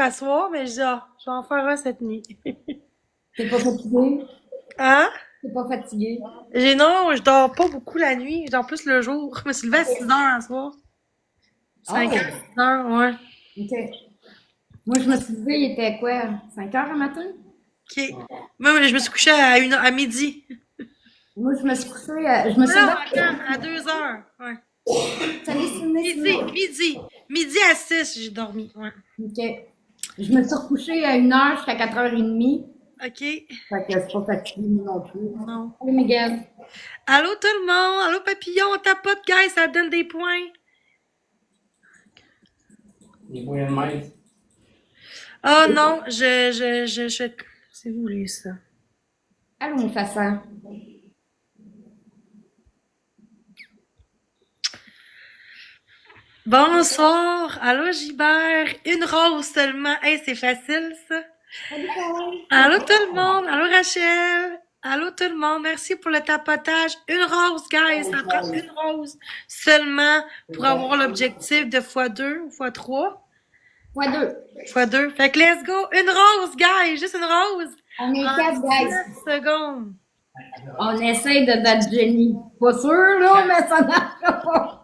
à soir, mais je dis, ah, je vais en faire un cette nuit. T'es pas fatigué? Hein? T'es pas fatigué? Non, je dors pas beaucoup la nuit, je dors plus le jour. Je me suis levée à 6 heures à soir. 5 heures, Oh, 6 heures, ouais. OK. Moi, je me suis levée, il était quoi? 5 heures le matin? OK. Moi, je me suis couchée à, à midi. Moi, je me suis couchée, je me Non, suis non, levée. attends, à 2 heures. Ouais. Salut, Sydney, Midi, Sydney. midi. Midi à 6, j'ai dormi. Ouais. OK. Je me suis recouchée à 1 heure jusqu'à 4h30. OK. Fait que je suis pas fatiguée moi non plus. Non. Salut, Miguel. Allô tout le monde? Allô papillon, on tapote, guys, ça donne des points. Les moyens de maître. Oh non, c'est voulu ça. Allô, mon façon. Bonsoir, allô Gilbert, une rose seulement. Hey, c'est facile ça. Salut, Caroline. Allô tout le monde, allô Rachel, allô tout le monde, merci pour le tapotage. Une rose, guys, ça prend une rose seulement pour avoir l'objectif de x2 ou x3. Fois deux. X2. Fait que let's go, une rose, guys, juste une rose. On est En 4, guys. 19 secondes. On essaie de battre Jenny. Pas sûr, là, mais ça marchera pas.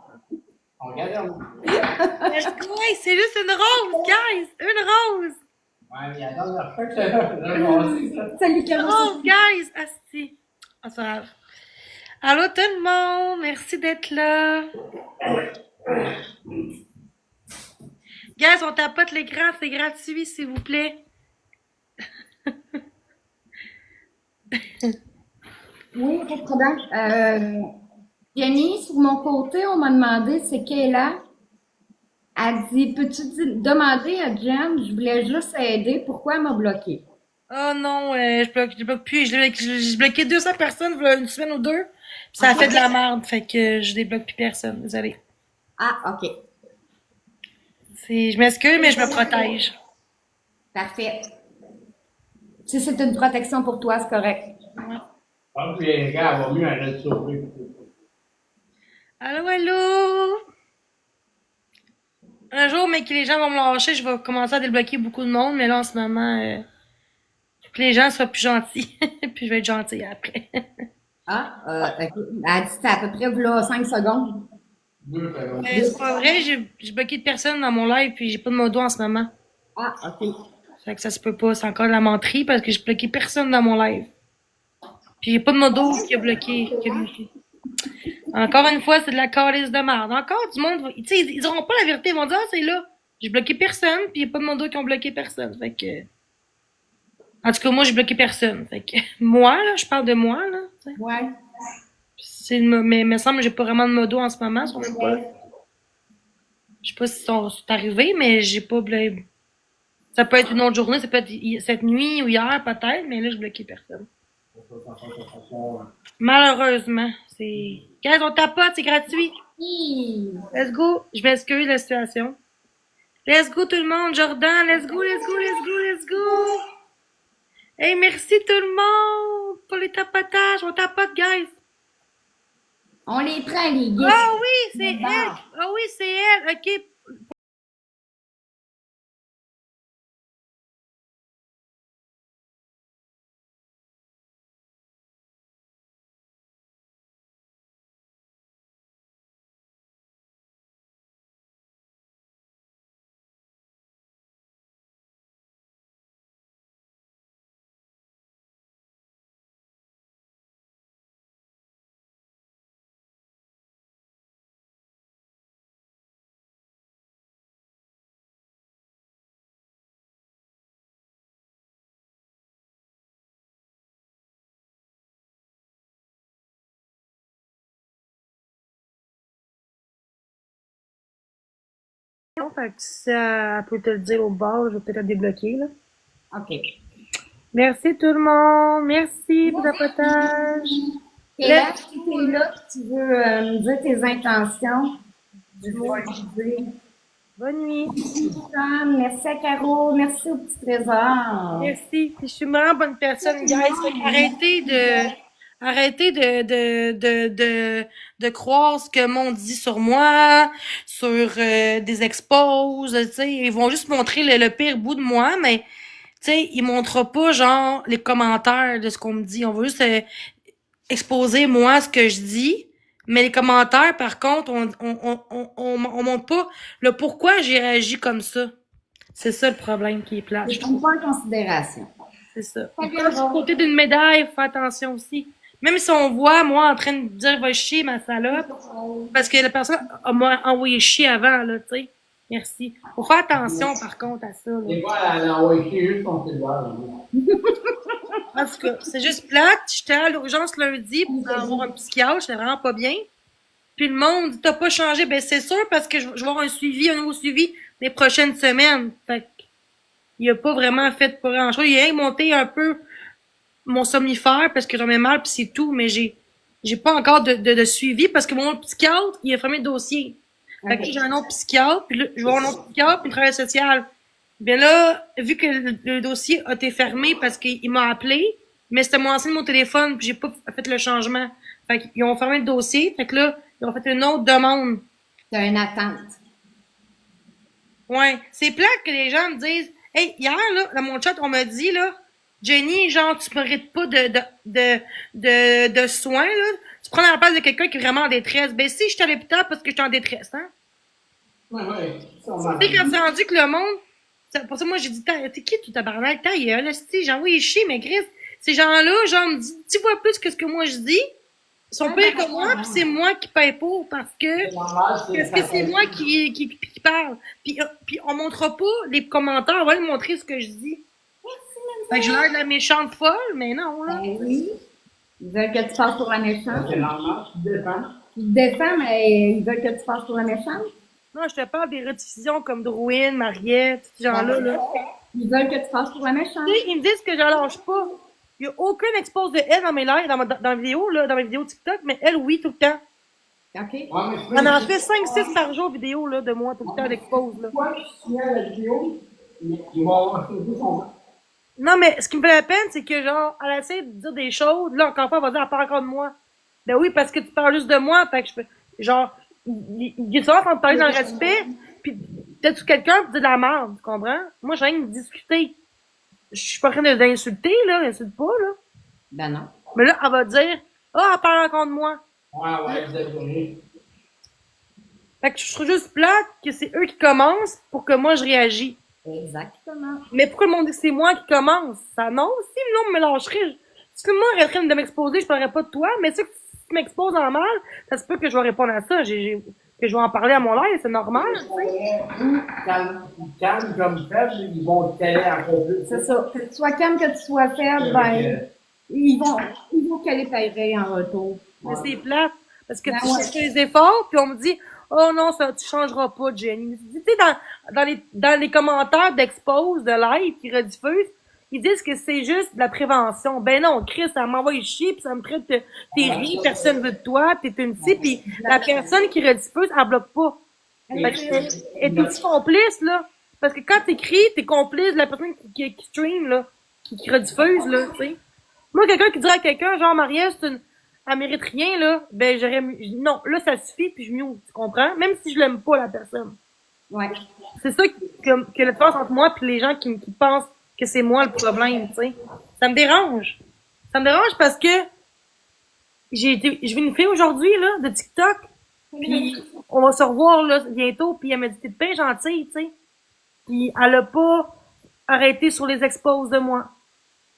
On regarde. Let's go, hey, c'est juste une rose, guys, une rose. Ouais, mais la dernière fois que j'ai passé ça. Salut, Une Caroline. rose, guys, asti. Ah, c'est pas grave. Allô tout le monde, merci d'être là. Guys, on tapote l'écran, c'est gratuit, s'il vous plaît. Oui, pas de problème. Jenny, sur mon côté, on m'a demandé c'est qu'elle est là. Elle dit, peux-tu demander à Jen, je voulais juste aider, pourquoi elle m'a bloqué? Oh non, je bloque plus. J'ai bloqué 200 personnes il y a une semaine ou deux. Puis ça a fait de la merde, fait que je débloque plus personne. Désolée. Ah, OK. Je m'excuse, mais je me protège. Parfait. Si c'est une protection pour toi, c'est correct. Je pense que les gars vont mieux aller le sauver. Allô, allô? Un jour, mais que les gens vont me lâcher, je vais commencer à débloquer beaucoup de monde, mais là, en ce moment, faut que les gens soient plus gentils. Puis je vais être gentille après. Ah, OK. Elle dit, c'est à peu près là, 5 secondes. 2 secondes. C'est pas vrai, j'ai bloqué de personnes dans mon live, puis j'ai pas de modo en ce moment. Ah, OK. Fait que ça se peut pas, c'est encore de la menterie parce que j'ai bloqué personne dans mon live. Puis j'ai pas de modo qui a bloqué. Encore une fois, c'est de la calice de merde. Encore du monde, tu sais, ils auront pas la vérité, ils vont dire, ah, c'est là. J'ai bloqué personne, puis y a pas de modo qui ont bloqué personne. Fait que, en tout cas, moi, j'ai bloqué personne. Fait que, moi, là, je parle de moi, là. T'sais. Ouais. Mais il me semble que j'ai pas vraiment de modo en ce moment. Je sais pas si c'est arrivé, mais j'ai pas bloqué. Ça peut être une autre journée, ça peut être cette nuit ou hier, peut-être, mais là, j'ai bloqué personne. Malheureusement, c'est. Guys, on tapote, c'est gratuit. Hi. Let's go. Je m'excuse de la situation. Let's go tout le monde. Jordan, let's go, let's go, let's go, let's go. Hey, merci tout le monde pour les tapotages. On tapote, guys. On les prend, les gars. Ah oui, c'est elle. Ah oui, c'est elle. OK. Fait que si ça peut te le dire au bord, je vais peut-être la débloquer, là. OK. Merci tout le monde. Merci pour le tapotage. Et là, si t'es là, tu veux me dire tes intentions, je vais te dire. Bonne nuit. Sam, merci à Caro, merci au petit trésor. Merci. Je suis vraiment bonne personne, guys. Fait que arrêtez de. Arrêtez de croire ce que le monde dit sur moi, sur des exposes, tu sais. Ils vont juste montrer le pire bout de moi, mais, tu sais, ils montreront pas, genre, les commentaires de ce qu'on me dit. On va juste exposer, moi, ce que je dis. Mais les commentaires, par contre, on montre pas le pourquoi j'ai réagi comme ça. C'est ça le problème qui est plate, Je je prends trouve. pas en considération. C'est ça. Pas Puis comme du grave. côté d'une médaille, faut faire attention aussi. Même si on voit, moi, en train de dire va chier ma salope, parce que la personne m'a envoyé chier avant, là, tu sais. Merci. Faut faire attention, par contre, à ça, là. Des fois, elle a envoyé juste son cellulaire. En tout cas, c'est juste plate. J'étais à l'urgence lundi pour avoir un psychiatre, j'étais vraiment pas bien. Puis le monde dit, t'as pas changé. Ben, c'est sûr, parce que je vais avoir un nouveau suivi les prochaines semaines. Fait que, il a pas vraiment fait pas grand chose. Il a rien monté un peu mon somnifère parce que j'en ai mal pis c'est tout, mais j'ai pas encore de suivi parce que mon psychiatre, il a fermé le dossier. Fait que Ok. j'ai un autre psychiatre, puis là, je vais avoir un autre psychiatre puis une travail social. Bien là, vu que le dossier a été fermé parce qu'il m'a appelé, mais c'était mon ancien de mon téléphone, puis j'ai pas fait le changement. Fait qu'ils ont fermé le dossier, fait que là, ils ont fait une autre demande. T'as une attente. Ouais, c'est plate que les gens me disent, hey, hier, là, dans mon chat, on m'a dit, là, Jenny, genre, tu mérites pas de soins, là. Tu prends la place de quelqu'un qui est vraiment en détresse. Ben, si je suis à l'hôpital parce que je suis en détresse, hein. Ouais, ouais. Ça, on Tu sais, quand c'est rendu que le monde, pour ça, moi, j'ai dit, t'es qui, tout tabarnak? Ta gueule, esti, j'ai envoyé chier, mais Chris, ces gens-là, genre, me disent 10 fois plus que ce que moi je dis. Ils sont pires que moi, pis c'est moi qui paye pour parce que c'est normal, parce que c'est moi qui parle. Puis on montrera pas les commentaires, on va les montrer ce que je dis. Fait que j'ai l'air de la méchante folle, mais non, là. Ben oui. Ils veulent que tu passes pour la méchante. C'est normal, tu te défends. Tu te défends, mais ils veulent que tu passes pour la méchante. Non, je te parle des rediffusions comme Drouin, Mariette, ces gens-là, là. Ils veulent que tu passes pour la méchante. Tu sais, ils me disent que je lâche pas. Il y a aucun expose de elle dans mes lives, dans mes vidéos, là, dans mes vidéos TikTok, mais elle, oui, tout le temps. OK? Ouais, mais On en fait 5-6 par jour vidéo, là, de moi, tout le temps, d'expose, là. Toi, tu signales la vidéo, ils vont avoir tout son temps. Non, mais ce qui me fait la peine, c'est que, genre, elle essaie de dire des choses, là, encore une fois, elle va dire, elle parle encore de moi. Ben oui, parce que tu parles juste de moi, fait que je peux, genre, il est souvent en train de parler dans le respect, pis peut-être quelqu'un pour dire de la merde, tu comprends? Moi, j'ai rien de discuter. Je suis pas en train d'insulter, là, insulte pas, là. Ben non. Mais là, elle va dire, ah, elle parle encore de moi. Ouais, ouais, vous êtes correct. Fait que je trouve juste plate que c'est eux qui commencent pour que moi je réagis. Exactement. Mais pourquoi le monde dit que c'est moi qui commence? Ça non, si le monde me lâcherait, si le monde arrêterait de m'exposer, je parlerais pas de toi, mais si tu m'exposes en mal, ça se peut que je vais répondre à ça, que je vais en parler à mon live, c'est normal, tu sais. Calme comme faible, ils vont te caler encore plus. C'est ça. Que tu sois calme, que tu sois faible, ben, ils vont caler pareil en retour. Mais c'est plate. Parce que Ben tu ouais. fais des efforts, puis on me dit, oh non, ça, tu changeras pas, Jenny. Tu sais, dans les commentaires d'expose, de live qui rediffusent, ils disent que c'est juste de la prévention. Ben non, Chris, ça m'envoie chier, puis ça me traite de, t'es rien, personne veut de toi, t'es une type, puis la personne qui rediffuse, elle bloque pas. Fait que elle est aussi complice, là. Parce que quand t'écris, t'es complice de la personne qui stream, là, qui rediffuse, là, tu sais. Moi, quelqu'un qui dirait à quelqu'un, genre, Marielle, elle mérite rien, là, ben, non, là, ça suffit, puis je mute, tu comprends? Même si je l'aime pas, la personne. Ouais. C'est ça que la différence entre moi et les gens qui pensent que c'est moi le problème, tu sais. Ça me dérange. Ça me dérange parce que je vais une fille aujourd'hui, là, de TikTok, puis on va se revoir, là, bientôt, puis elle m'a dit, t'es bien gentille, tu sais. Puis elle a pas arrêté sur les exposes de moi.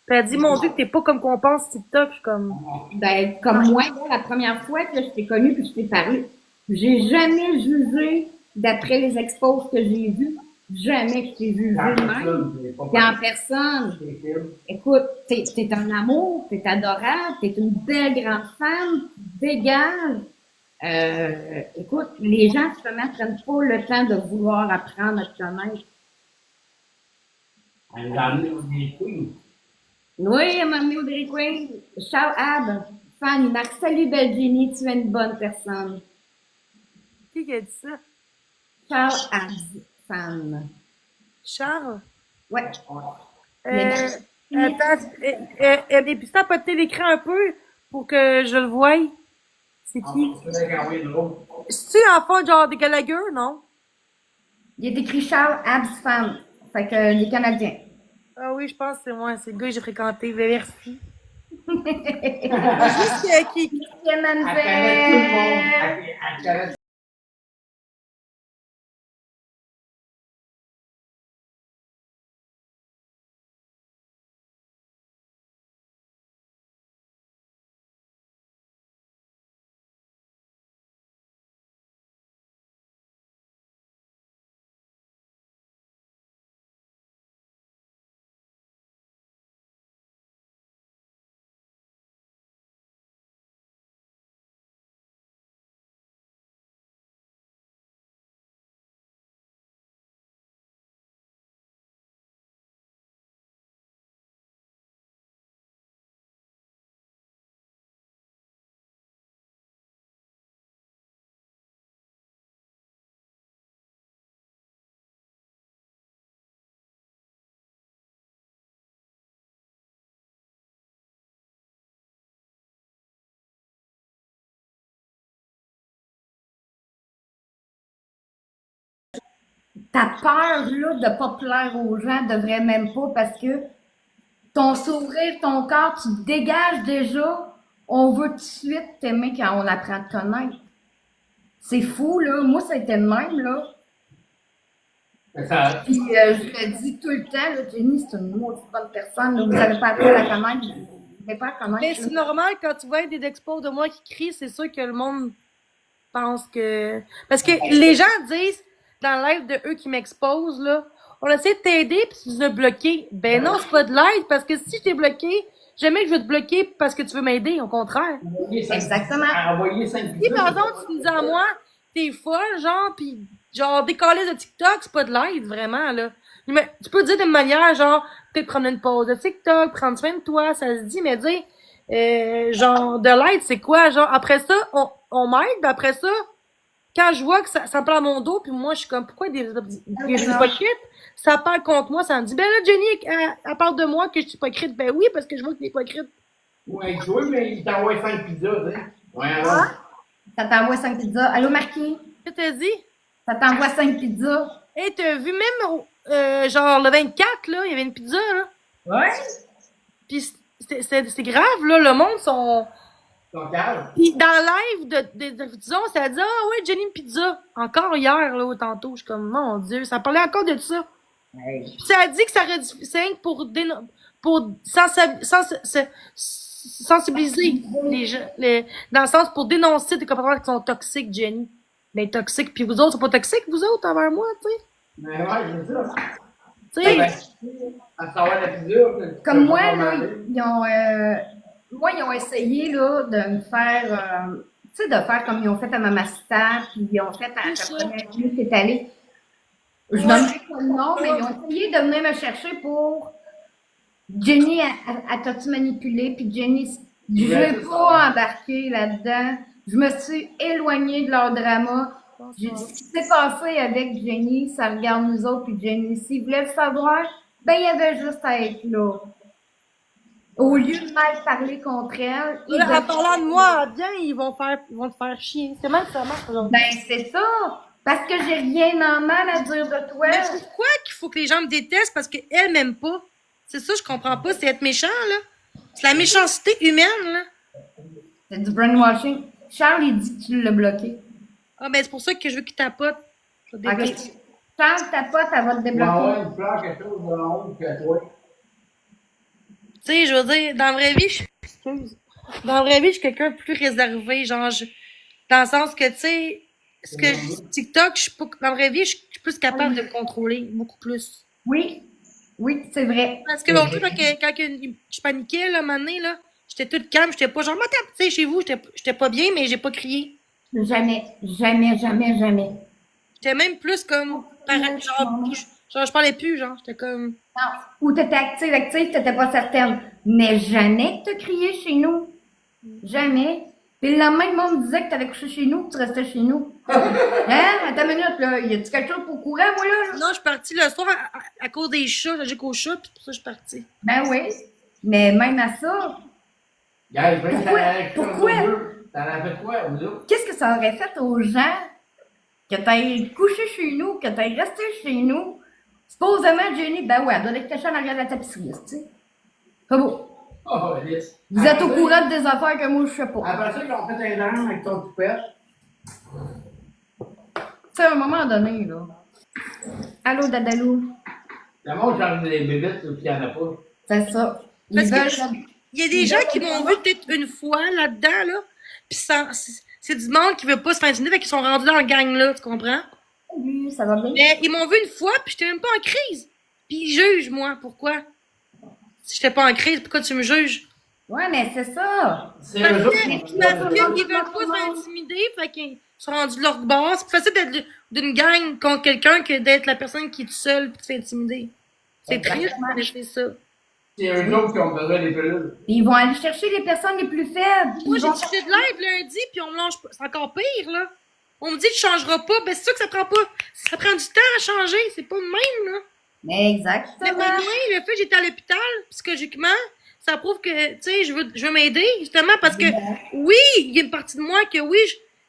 Puis elle dit, mon Dieu, que t'es pas comme qu'on pense TikTok. Je suis comme, Ben, comme moi, la première fois que je t'ai connue puis je t'ai parlé, j'ai jamais jugé d'après les exposes que j'ai vues. Jamais que je t'ai jugé de même. Puis en personne. Écoute, t'es un amour, t'es adorable, t'es une belle grande femme, tu dégages. Écoute, les gens, justement, prennent pas le temps de vouloir apprendre à te connaître. Elle a amené au queens. Oui, elle m'a amené au Dairy Queen. Ciao, Ab. Fanny Marc, salut, belle Jenny, tu es une bonne personne. qui a dit ça? Ciao, Ab, fan. Charles? Ouais. Attends, et puis ça peut l'écran un peu pour que je le voie. C'est Ah, qui? c'est avec envoyer une roue. C'est-tu en fond genre des Gallagher, non? Il est écrit Charles Absfam. Fait que les Canadiens. Ah oui, je pense que c'est moi, c'est le gars que j'ai fréquenté. Ben, merci. Juste qui. Christiane Elle connaît tout le monde. Manzel. Elle connaît Ta peur, là, de pas plaire aux gens devrait même pas parce que ton sourire, ton corps, tu te dégages déjà. On veut tout de suite t'aimer quand on apprend à te connaître. C'est fou, là. Moi, ça a été le même, là. ça. Puis, je le dis tout le temps, là, Jenny, c'est une maudite bonne personne. Là. Vous n'avez pas appris à la connaître. Vous n'avez pas à Mais connaître. c'est Là. normal quand tu vois des expos de moi qui crient, c'est sûr que le monde pense que. Parce que les gens disent dans le live de eux qui m'exposent, là, on essaie de t'aider puis tu nous as bloqué. Ben non, c'est pas de l'aide parce que si je t'ai bloqué, jamais que je vais te bloquer parce que tu veux m'aider, au contraire. Exactement. Envoyer 5 Si par exemple tu me dis à moi, t'es folle, genre, pis genre décoller de TikTok, c'est pas de l'aide, vraiment, là. Mais tu peux dire d'une manière, genre, peut-être prendre une pause de TikTok, prendre soin de toi, ça se dit, mais dire, genre, de l'aide, c'est quoi? Genre, après ça, on m'aide, après ça, quand je vois que ça parle à mon dos, puis moi, je suis comme, pourquoi des hypocrites? Ça parle contre moi, ça me dit, ben là, Jenny, elle parle de moi que je suis hypocrite. Ben oui, parce que je vois que t'es hypocrite. Ouais, jouer, mais il t'envoie 5 pizzas, tu sais. Ouais, alors. Ah, ça t'envoie 5 pizzas. Allô, Marquis? Qu'est-ce que t'as dit? Ça t'envoie 5 pizzas. Hey, t'as vu même, genre, le 24, là, il y avait une pizza, là. Ouais. Pis c'est grave, là, le monde sont... Ton calme. Pis dans le live de disons, ça dit, ah ouais, Jenny une pizza. Encore hier, là, tantôt, je suis comme, mon Dieu, ça parlait encore de ça. Hey. Pis ça a dit que ça rediffusait pour sensibiliser les gens, dans le sens pour dénoncer des comportements qui sont toxiques, Jenny. Ben, toxiques. Puis vous autres, c'est pas toxique, vous autres, envers moi, tu sais. Mais ouais, c'est ça. Tu sais, Ben, à savoir la pizza. Comme moi, là, ils ont essayé là, de me faire, tu sais, de faire comme ils ont fait à Mamacita, puis ils ont fait à la première nuit qui est allée. Je donnerai pas le nom, mais ils ont essayé de venir me chercher pour Jenny, elle t'a-tu manipulé, puis Jenny, je veux pas embarquer là-dedans. Je me suis éloignée de leur drama. Ce qui s'est passé avec Jenny, ça regarde nous autres, puis Jenny, s'ils voulaient le savoir, ben, il y avait juste à être là. Au lieu de mal parler contre elle, ils en parlant de moi, bien, ils vont te faire chier. C'est mal que ça marche aujourd'hui. ben, c'est ça. Parce que j'ai rien en mal à dire de toi. Mais pourquoi qu'il faut que les gens me détestent parce qu'elles m'aiment pas? C'est ça, je comprends pas. C'est être méchant, là. C'est la méchanceté humaine, là. C'est du brainwashing. Charles, il dit que tu l'as bloqué. Ah, ben, c'est pour ça que je veux qu'il tapote. Je vais Ok. débloquer. Charles, ta pote, elle va te Ouais, débloquer. une fleur, quelque chose de honte que toi. Tu sais, je veux dire, dans la vraie vie, excuse. Dans la vraie vie, je suis quelqu'un de plus réservé, genre, dans le sens que, tu sais, ce que TikTok, je suis pas, dans la vraie vie, je suis plus capable de me contrôler, beaucoup plus. Oui. Oui, c'est vrai. Parce que l'autre jour, quand je paniquais, là, un moment donné, là, j'étais toute calme, j'étais pas genre, moi, tu sais, chez vous, j'étais pas bien, mais j'ai pas crié. Jamais, jamais, jamais, jamais. J'étais même plus comme, genre, je parlais plus, genre, j'étais comme, Non. Ou t'étais active, t'étais pas certaine. Mais jamais que t'as crié chez nous. Jamais. Puis le lendemain, le monde disait que t'allais coucher chez nous, que tu restais chez nous. Hein? Attends une minute, là. Y a-tu quelque chose pour courir, moi, là? non, je suis partie le soir à cause des chats, j'ai qu'au chat, puis pour ça, je suis partie. Ben oui. Mais même à ça, Gars, je veux que Pourquoi? ça ait Pourquoi? T'en as fait quoi, aux autres? Qu'est-ce que ça aurait fait aux gens que t'ailles coucher chez nous, que t'ailles rester chez nous? Supposément, Jenny, ben ouais, elle doit être cachée en arrière de la tapisserie, tu sais. Pas beau. Oh, lisse. Vous êtes au courant des affaires que moi, je sais pas. Après ça, ils ont fait un dent avec ton toupette. Tu sais, à un moment donné, là. Allô, Dadalou? Le monde change des bébites, puis il n'y en a pas. C'est ça. Parce Ils que veulent... il y a des gens qui m'ont vu peut-être une fois là-dedans, là. Pis c'est du monde qui veut pas se faire intimider, fait qu'ils sont rendus dans la gang, là, tu comprends? Salut, ça va bien? Mais ils m'ont vu une fois, puis j'étais même pas en crise. Puis ils jugent, moi. Pourquoi? Si j'étais pas en crise, pourquoi tu me juges? Ouais, mais c'est ça. C'est Parce eux autres qu'ils qui veulent pas se faire intimider, fait qu'ils sont rendus de leur bord. C'est plus facile d'être d'une gang contre quelqu'un que d'être la personne qui est toute seule et te fait intimider. C'est triste, mais c'est ça. C'est eux autres qui ont besoin des pilules. Ils vont aller chercher les personnes les plus faibles. Moi, Ils j'ai vont... touché de l'aide lundi, puis on me lâche pas. C'est encore pire, là. On me dit tu changeras pas. Ben, c'est sûr que ça prend pas. Ça prend du temps à changer. C'est pas le même, là. Mais Mais exactement. moi, le fait que j'étais à l'hôpital, psychologiquement, ça prouve que, tu sais, je veux m'aider, justement, parce que, oui, il y a une partie de moi que, oui,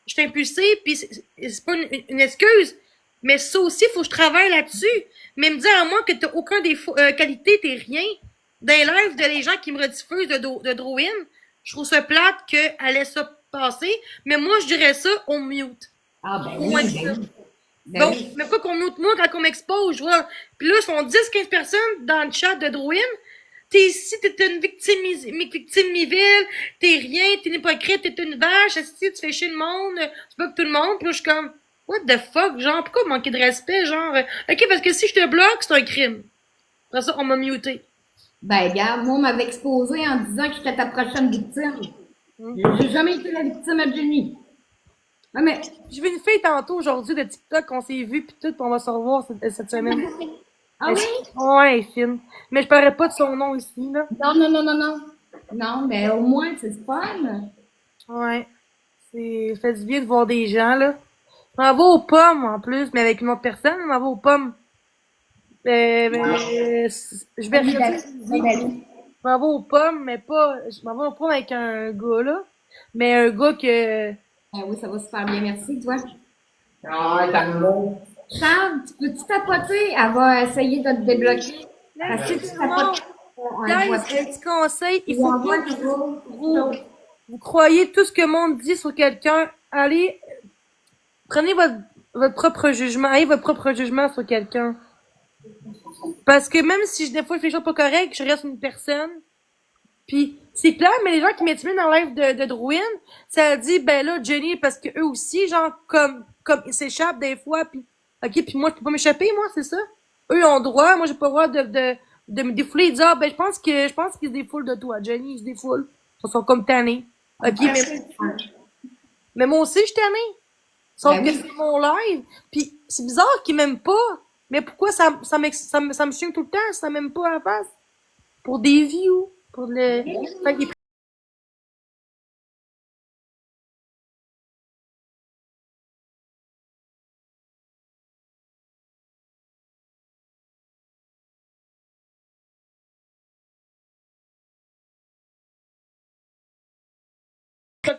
je suis impulsée, puis c'est pas une excuse, mais ça aussi, il faut que je travaille là-dessus. Mais me dire à moi que t'as aucun défaut, qualité, t'es rien, dans les lives de les gens qui me rediffusent de Drawin, je trouve ça plate qu'elle laisse ça passer, mais moi, je dirais ça, on mute. Ah, ben Au oui, moins ben ça. oui. Ben Donc, oui. mais pas qu'on mute moi quand on m'expose, je vois. Puis là, sont 10-15 personnes dans le chat de Drawin. T'es ici, t'es une victime mivile, t'es rien, t'es une hypocrite, t'es une vache, ici, tu fais chier le monde, tu bloques tout le monde. Puis là, je suis comme, what the fuck, genre, pourquoi manquer de respect, genre, ok, parce que si je te bloque, c'est un crime. Après ça, on m'a muté. Ben, gars, moi, on m'avait exposé en disant que j'étais ta prochaine victime. J'ai jamais été la victime à Jenny. Ouais, mais... J'ai vu une fille tantôt aujourd'hui de TikTok, on s'est vu, pis tout, pis on va se revoir cette semaine. Ah oui? Ouais, elle est fine. Mais je parlerai pas de son nom ici, là. Non, non, non, non, non. Non, mais au moins, c'est fun. Ouais. C'est fait du bien de voir des gens, là. On m'en va aux pommes, en plus, mais avec une autre personne, on m'en va aux pommes. Je vais Oui, regarder. Dadalou. Je m'en vais aux pommes, mais pas. Je m'en vais aux pommes avec un gars, là. Mais un gars que. Ben oui, ça va super bien, merci, toi. Ah, t'as le mot. Charles, tu peux-tu tapoter? Elle va essayer de te débloquer. Parce que tu tapotes, on Guys, voit un petit conseil, il on faut envoie pas que toujours. vous croyez tout ce que le monde dit sur quelqu'un. Allez, prenez votre propre jugement, ayez votre propre jugement sur quelqu'un. Parce que même si des fois je fais des choses pas correctes, je reste une personne. Puis c'est clair, mais les gens qui m'intimident dans le live de Drouin, ça dit ben là Jenny parce que eux aussi genre comme ils s'échappent des fois puis OK, puis moi je peux pas m'échapper moi, c'est ça. Eux ont droit, moi j'ai pas le droit de me défouler et dire ah, ben je pense qu'ils se défoulent de toi, Jenny, ils se défoulent. Ils sont comme tannés. OK, mais moi aussi je suis tannée. Sauf Ben que oui. c'est mon live. Puis c'est bizarre qu'ils m'aiment pas. Mais pourquoi ça me chienne tout le temps, ça m'aime pas à la face? Pour des views, pour le... Fait qu'il est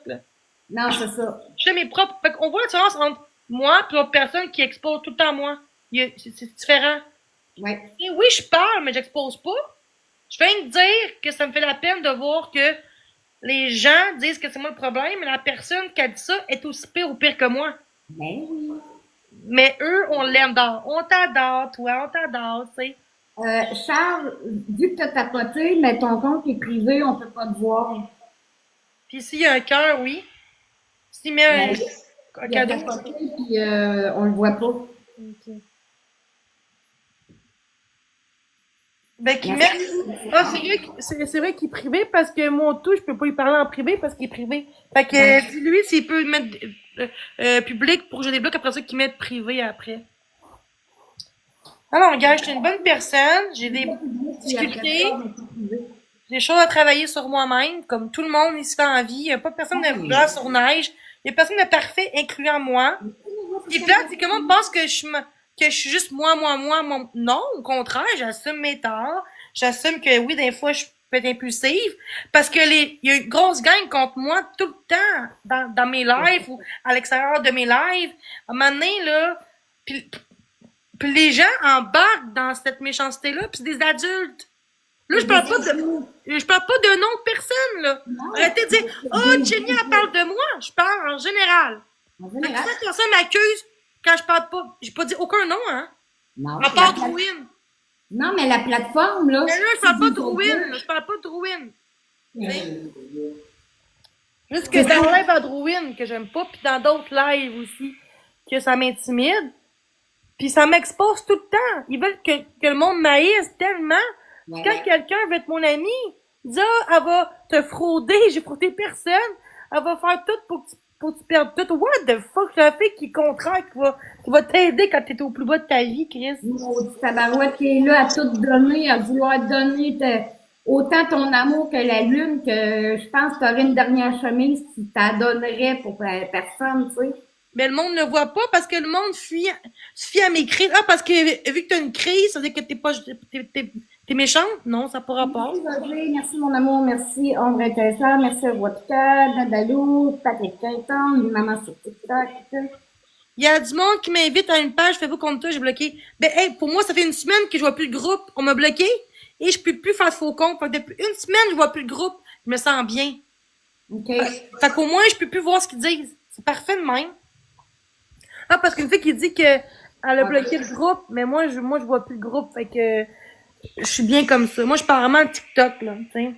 là. Non, c'est ça. Je fais mes propres... Fait qu'on voit la différence entre moi et l'autre personne qui expose tout le temps moi. C'est différent. Ouais. Et oui, je parle, mais j'expose pas. Je viens de dire que ça me fait la peine de voir que les gens disent que c'est moi le problème, mais la personne qui a dit ça est aussi pire ou pire que moi. Ben oui. Mais eux, on l'aime dans. On t'adore, toi, on t'adore, tu sais. Charles, vu que t'as tapoté, mais ton compte est privé, on peut pas te voir. Puis s'il y a un cœur, oui. S'il met un Il a cadeau. tapoté, puis on le voit pas. Ok. Ben, qu'il met. Ah, c'est vrai qu'il est privé parce que mon tout, je peux pas lui parler en privé parce qu'il est privé. Fait que, dis-lui s'il peut mettre public pour que je débloque après ça qu'il mette privé après. Alors, gars, je suis une bonne personne, j'ai des difficultés, des choses à travailler sur moi-même, comme tout le monde ici dans la vie. Il n'y a pas personne de blanc sur neige. Il n'y a personne de parfait, incluant moi. Ce qui est plate, c'est que le monde pense que je suis juste moi. Non, au contraire, j'assume mes torts. J'assume que oui, des fois, je peux être impulsive, parce que il y a une grosse gang contre moi tout le temps, dans mes lives ou à l'extérieur de mes lives. À un moment donné, là, puis les gens embarquent dans cette méchanceté-là, puis c'est des adultes. Là, je parle pas de nom de personne, là. Arrêtez de dire, oh, Jenny, elle parle de moi. Je parle en général. Fait que cette personne m'accuse quand je parle pas. J'ai pas dit aucun nom, hein. Non, À part Drouin. non, mais la plateforme, là. Mais là, je parle pas de Drouin, là. Je parle pas de Drouin. Juste que dans le live à Drouin, que j'aime pas, puis dans d'autres lives aussi, que ça m'intimide. Puis ça m'expose tout le temps. Ils veulent que le monde m'haïsse tellement. Ouais. Quand quelqu'un veut être mon ami, il dit, ah, elle va te frauder, j'ai fraudé personne. Elle va faire tout pour que tu perdes tout. What the fuck, c'est un fait qui est contraire, qui va t'aider quand t'es au plus bas de ta vie, Chris. Maudit tabarouette qui est là à tout donner, à vouloir donner autant ton amour que la lune, que je pense que t'aurais une dernière chemise si t'en donnerais pour personne, tu sais. Mais le monde ne le voit pas parce que le monde se fie à mes crises. Ah, parce que vu que t'as une crise, ça veut dire que t'es méchante? Non, ça pourra pas. Merci, Roger. Merci, mon amour. Merci, Ombre Intéressant. Merci, Vodka, Dadalou, Patrick Quinton, Maman sur TikTok. Il y a du monde qui m'invite à une page Facebook contre toi, j'ai bloqué. Ben, hey, pour moi, ça fait une semaine que je vois plus le groupe. On m'a bloqué et je peux plus faire de faux compte. Fait que depuis une semaine, je vois plus le groupe. Je me sens bien. OK. Fait qu'au moins, je peux plus voir ce qu'ils disent. C'est parfait de même. Ah, parce qu'une fille qui dit que elle a bloqué le groupe, mais moi, je vois plus le groupe. Fait que je suis bien comme ça. Moi, je parle vraiment de TikTok, là, tu sais.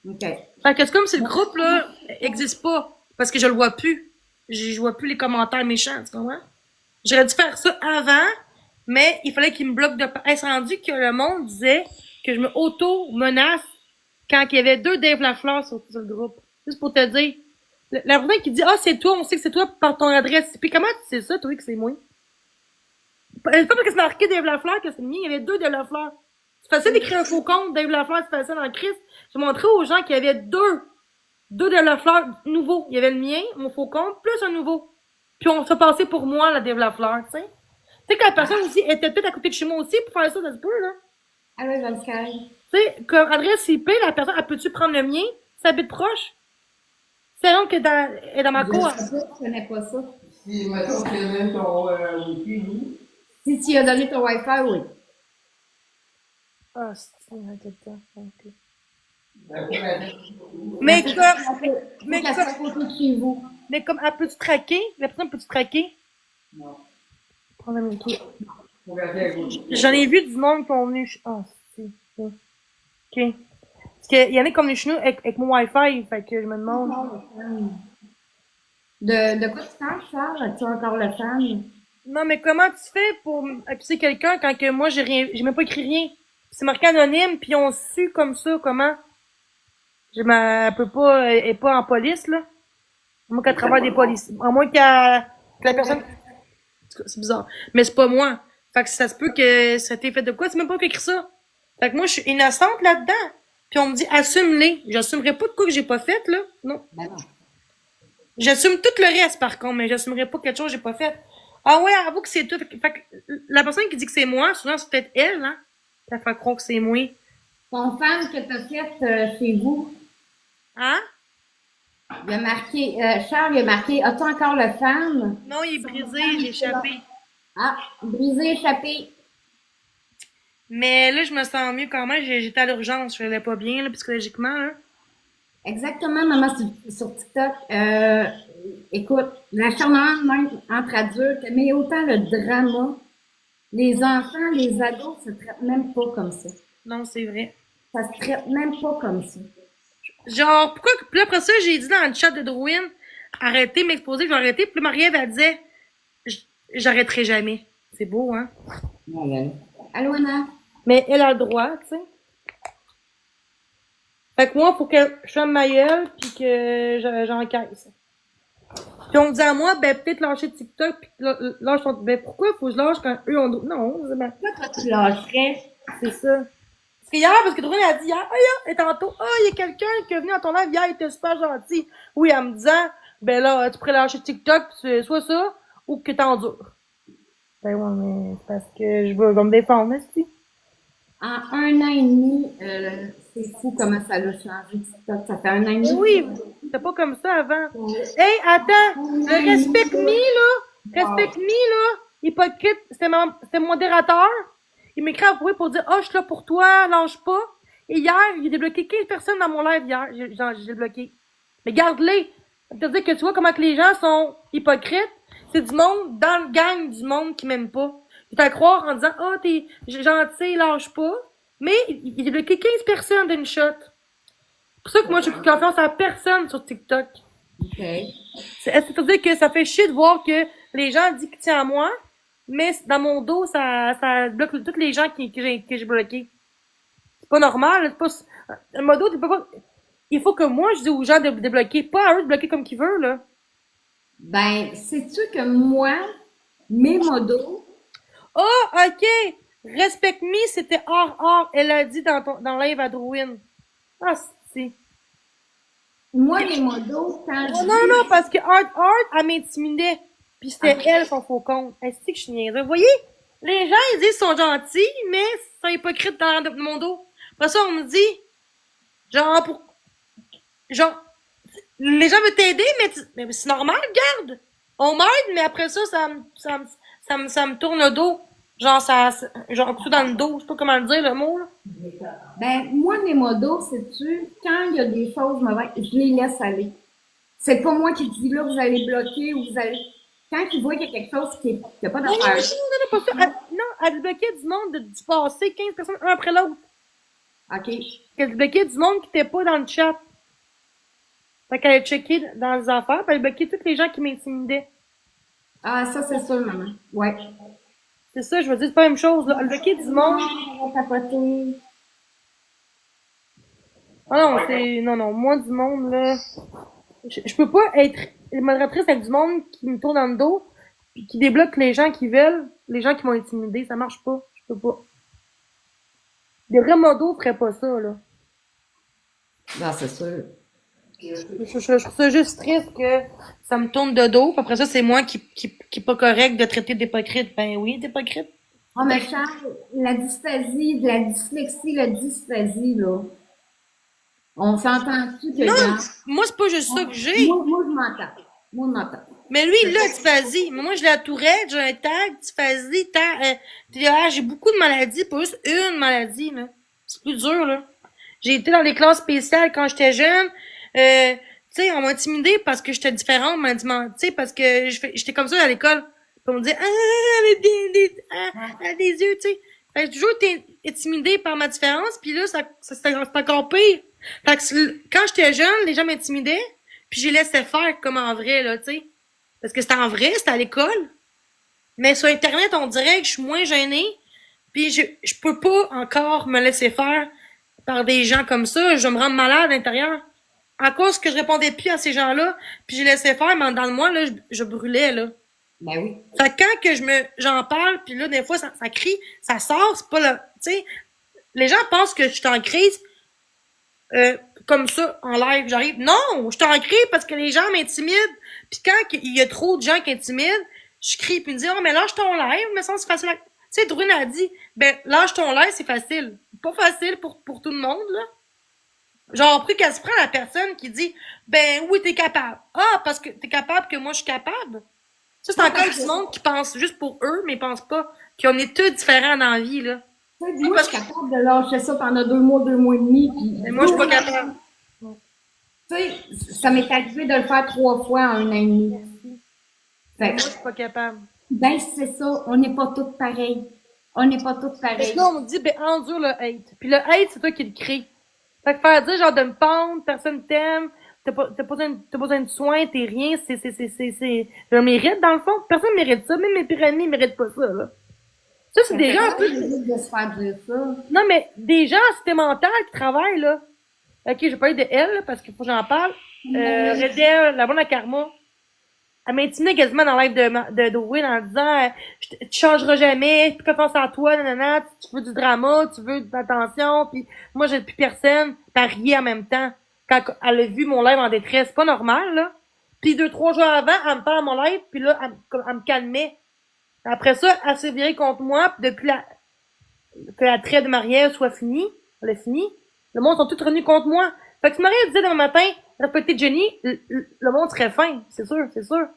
OK. Fait que c'est comme si le groupe, là, existe pas. Parce que je le vois plus. Je vois plus les commentaires méchants, tu comprends? J'aurais dû faire ça avant, mais il fallait qu'il me bloque de... Hey, c'est rendu que le monde disait que je me auto-menace quand il y avait 2 Dave Lafleur sur le groupe. Juste pour te dire. La personne qui dit, ah, c'est toi, on sait que c'est toi par ton adresse. Puis comment tu sais ça, toi, que c'est moi? C'est pas parce que c'est marqué Dave Lafleur que c'est le mien. Il y avait 2 Dave Lafleur. C'est facile d'écrire un faux compte, Dave Lafleur, c'est facile en Christ. J'ai montré aux gens qu'il y avait 2 Dave Lafleur nouveaux. Il y avait le mien, mon faux compte, plus un nouveau. Puis on se passait pour moi, la Dave Lafleur, tu sais. Tu sais que la personne aussi était peut-être à côté de chez moi aussi pour faire ça, ça se peut, là. Ah ouais, dans le sky. Tu sais, comme adresse IP, la personne, elle peut-tu prendre le mien? Ça habite proche? C'est long que est dans ma cour. Je connais pas ça. Si, mettons, tu donnes ton Wi-Fi, nous. Si tu as donné ton Wi-Fi, oui. Ah, c'est un quelqu'un. Okay. Mais Mais Ça soit à côté de chez vous. mais comme, elle peut-tu traquer? La personne peut-tu traquer? non. Prends le micro. Faut regarder à gauche. J'en ai vu du monde qui sont venus. Ah, c'est ça. OK. Parce qu'il y en a comme les chez nous avec mon Wi-Fi, fait que je me demande. De quoi tu parles, Charles? As-tu encore le fan? Non, mais comment tu fais pour accuser quelqu'un quand que moi j'ai même pas écrit rien? C'est marqué anonyme, puis on su comme ça, comment? Elle peut pas, elle est pas en police, là. À moins qu'elle travaille des policiers. À moins que la personne. C'est bizarre. Mais c'est pas moi. Fait que ça se peut que ça t'ait fait de quoi? C'est même pas qui écrit ça. Fait que moi, je suis innocente là-dedans. Puis on me dit, assume-les. J'assumerai pas de quoi que j'ai pas fait, là. Non. Ben non. J'assume tout le reste, par contre, mais j'assumerai pas quelque chose que j'ai pas fait. Ah ouais, avoue que c'est tout. Fait que la personne qui dit que c'est moi, souvent, c'est peut-être elle, hein. Ça fait croire que c'est moi. Ton fan que t'as fait chez vous, Hein? il a marqué, Charles, il a marqué, as-tu encore le fan? Non, il est brisé, j'ai échappé. Ah, brisé, échappé. Mais là, je me sens mieux quand même. J'étais à l'urgence, je allais pas bien, là, psychologiquement, là. Exactement, maman, sur TikTok. Écoute, l'acharnement même entre adultes, mais autant le drama, les enfants, les ados se traitent même pas comme ça. Non, c'est vrai. Ça se traite même pas comme ça. Genre, pourquoi, puis là, après ça, j'ai dit dans le chat de Drouin, arrêtez, m'exposer, je vais arrêter. Puis là, Marie-Ève, elle disait, j'arrêterai jamais. C'est beau, hein? Allô, Anna? Mais elle a le droit, tu sais. Fait que moi, faut que je ferme ma gueule, puis que j'encaisse. Puis on me dit à moi, ben, peut-être lâcher TikTok, puis lâche ton... Ben, pourquoi faut que je lâche quand eux ont... Non, c'est ben... Pourquoi toi, tu lâcherais? C'est ça. Parce que hier, parce que Drouin a dit hier, et tantôt, il y a quelqu'un qui est venu à ton live hier, il était super gentil. Oui, en me disant, ben là, tu pourrais lâcher TikTok, c'est soit ça, ou que t'endures. Ben ouais, mais c'est parce que je vais me défendre, merci. En 1 an et demi, C'est fou comment ça l'a changé, TikTok. Ça fait un an et demi. Oui, c'était pas comme ça avant. Hey, attends, le Respect Me, là, Respect Me, là, hypocrite, c'était mon modérateur. Il m'écrit à vous pour dire, oh, je suis là pour toi, lâche pas. Et hier, il a débloqué 15 personnes dans mon live hier. J'ai bloqué. Mais garde-les. Ça veut dire que tu vois comment que les gens sont hypocrites. C'est du monde, dans le gang du monde qui m'aime pas. Tu t'as croire en disant, oh, t'es gentil, lâche pas. Mais il a débloqué 15 personnes d'une shot. C'est pour ça que moi, j'ai plus confiance à personne sur TikTok. OK. C'est-à-dire que ça fait chier de voir que les gens disent qu'ils tiennent à moi, mais dans mon dos, ça bloque tous les gens que j'ai bloqués. C'est pas normal. C'est pas, un modo, il faut que moi, je dis aux gens de débloquer, pas à eux de bloquer comme qu'ils veulent, là. Ben, sais-tu que moi, mes modos, Oh, ok! Respect Me, c'était hors. Elle a dit dans live à Drouin. Ah, c'est. moi, mes modos, quand Oh, je non, parce que Art, elle m'intimidait. Puis c'était elle son faux compte. Est-ce que je suis niaiseuse? Vous voyez? Les gens, ils disent qu'ils sont gentils, mais ils sont hypocrites dans mon dos. Après ça, on me dit, genre, les gens veulent t'aider, mais c'est normal, regarde. On m'aide, mais après ça, ça me tourne le dos. Genre, genre, un coup dans le dos. Je sais pas comment le dire, le mot, là. ben, moi, mes modos, sais-tu, quand il y a des choses mauvaises, je les laisse aller. C'est pas moi qui dis là, vous allez bloquer ou vous allez. Quand ils voient qu'il y a quelque chose qui n'a pas Non, d'affaire. pas ça. Non, elle bloquait du monde du passé, 15 personnes, un après l'autre. OK. Elle bloquait du monde qui était pas dans le chat. Fait qu'elle a checké dans les affaires, puis elle bloquait tous les gens qui m'intimidaient. Ah, ça, c'est sûr, maman. Ouais. C'est ça, je veux dire, c'est pas la même chose, là. Elle bloquait du monde. On va tapoter. Ah non, non, moi, du monde, là. Je peux pas être modératrice avec du monde qui me tourne dans le dos, puis qui débloque les gens qui veulent, les gens qui m'ont intimidé. Ça marche pas. Je peux pas. Des vrais modos feraient pas ça, là. Non, c'est sûr. Je trouve ça juste triste que ça me tourne de dos. Puis après ça, c'est moi qui est pas correct de traiter d'hypocrite. Ben oui, d'hypocrite. Oh, mais Charles, la dysphasie, la dyslexie, la dysphasie, là. On s'entend-tu que Non, dans... moi, c'est pas juste ça que j'ai. Moi, je m'entends. Moi, je m'entends. Mais lui, il a dysphasie. Mais moi, j'ai la tourette, j'ai un tag, dysphasie, TDAH. J'ai beaucoup de maladies, pas juste une maladie, là. C'est plus dur, là. J'ai été dans des classes spéciales quand j'étais jeune. Tu sais, on m'a intimidée parce que j'étais différente, on m'a dit, tu sais, parce que j'étais comme ça à l'école. Puis on me dit, elle a des yeux, tu sais. Fait que j'ai toujours été intimidée par ma différence, puis là, c'est encore pire. Fait que quand j'étais jeune, les gens m'intimidaient, puis j'ai laissé faire comme en vrai, là, tu sais. Parce que c'était en vrai, c'était à l'école. Mais sur Internet, on dirait que je suis moins gênée, puis je peux pas encore me laisser faire par des gens comme ça. Je vais me rendre malade à l'intérieur. À cause que je répondais plus à ces gens-là, puis je laissais faire, mais dans le moi, là, je brûlais, là. Ben oui. Fait que quand que j'en parle, puis là, des fois, ça crie, ça sort, c'est pas là, tu sais, les gens pensent que je suis en crise, comme ça, en live, j'arrive. Non, je suis en crise parce que les gens m'intimident, puis quand il y a trop de gens qui intimident, je crie, puis ils me disent, oh, mais lâche ton live, mais ça, c'est facile à... Tu sais, Drune a dit, ben, lâche ton live, c'est facile. Pas facile pour tout le monde, là. Genre, après qu'elle se prend la personne qui dit, ben oui, t'es capable. Ah, parce que t'es capable que moi je suis capable. Ça, c'est encore du monde qui pense juste pour eux, mais ils pensent pas qu'on est tous différents dans la vie, là. Tu sais, moi, je suis capable de lâcher ça pendant 2 mois, 2 mois et demi. Puis Mais moi, je suis pas capable. Tu sais, ça m'est arrivé de le faire 3 fois en un an et demi. Fait Moi, que, je suis pas capable. ben, c'est ça. On n'est pas tous pareils. On n'est pas tous Parce pareils. que là, on me dit, ben, endure le hate. Puis le hate, c'est toi qui le crée. Fait que faire dire, genre, de me pendre, personne t'aime, t'as pas besoin de soins, t'es rien, je le mérite, dans le fond. Personne mérite ça. Même mes pires ennemis méritent pas ça, là. Ça, c'est des gens un peu... de se faire dire ça. Non, mais des gens en santé mentale qui travaillent, là. Ok, je vais parler de elle, là, parce qu'il faut que j'en parle. Redel, la bonne à Karma. Elle m'a intimidée quasiment dans le live de Win en disant, tu changeras jamais, plus confiance en toi, nanana, tu veux du drama, tu veux de l'attention, puis moi, j'ai plus personne. T'as rié en même temps. Quand elle a vu mon live en détresse, c'est pas normal, là. Puis 2-3 jours avant, elle me parle à mon live, puis là, elle me calmait. Après ça, elle s'est virée contre moi, puis depuis que la traite de mariage soit finie, elle est finie, Le monde sont tous revenus contre moi. Fait que si Marie disait demain matin, respecter Jenny, le monde serait fin. C'est sûr, c'est sûr.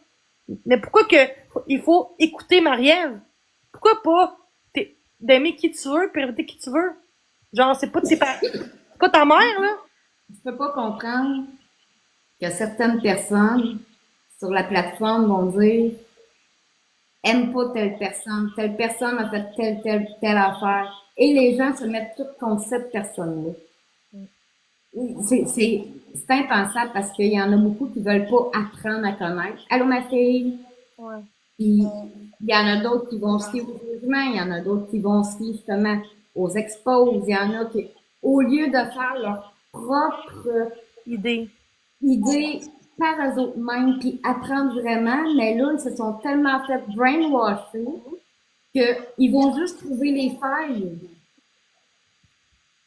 Mais pourquoi que il faut écouter Marie-Ève? Pourquoi pas d'aimer qui tu veux, puis respecter qui tu veux? Genre, c'est pas ta mère, là. Je peux pas comprendre que certaines personnes sur la plateforme vont dire aime pas telle personne a fait telle affaire. Et les gens se mettent tous contre cette personne-là. C'est impensable parce qu'il y en a beaucoup qui veulent pas apprendre à connaître. Allô, ma fille? Ouais. Puis, il y en a d'autres qui vont se fier aux jugements, il y en a d'autres qui vont se fier justement aux expos, il y en a qui, au lieu de faire leur propre Idée. par eux autres mêmes, puis apprendre vraiment, mais là, ils se sont tellement fait brainwasher qu'ils vont juste trouver les failles.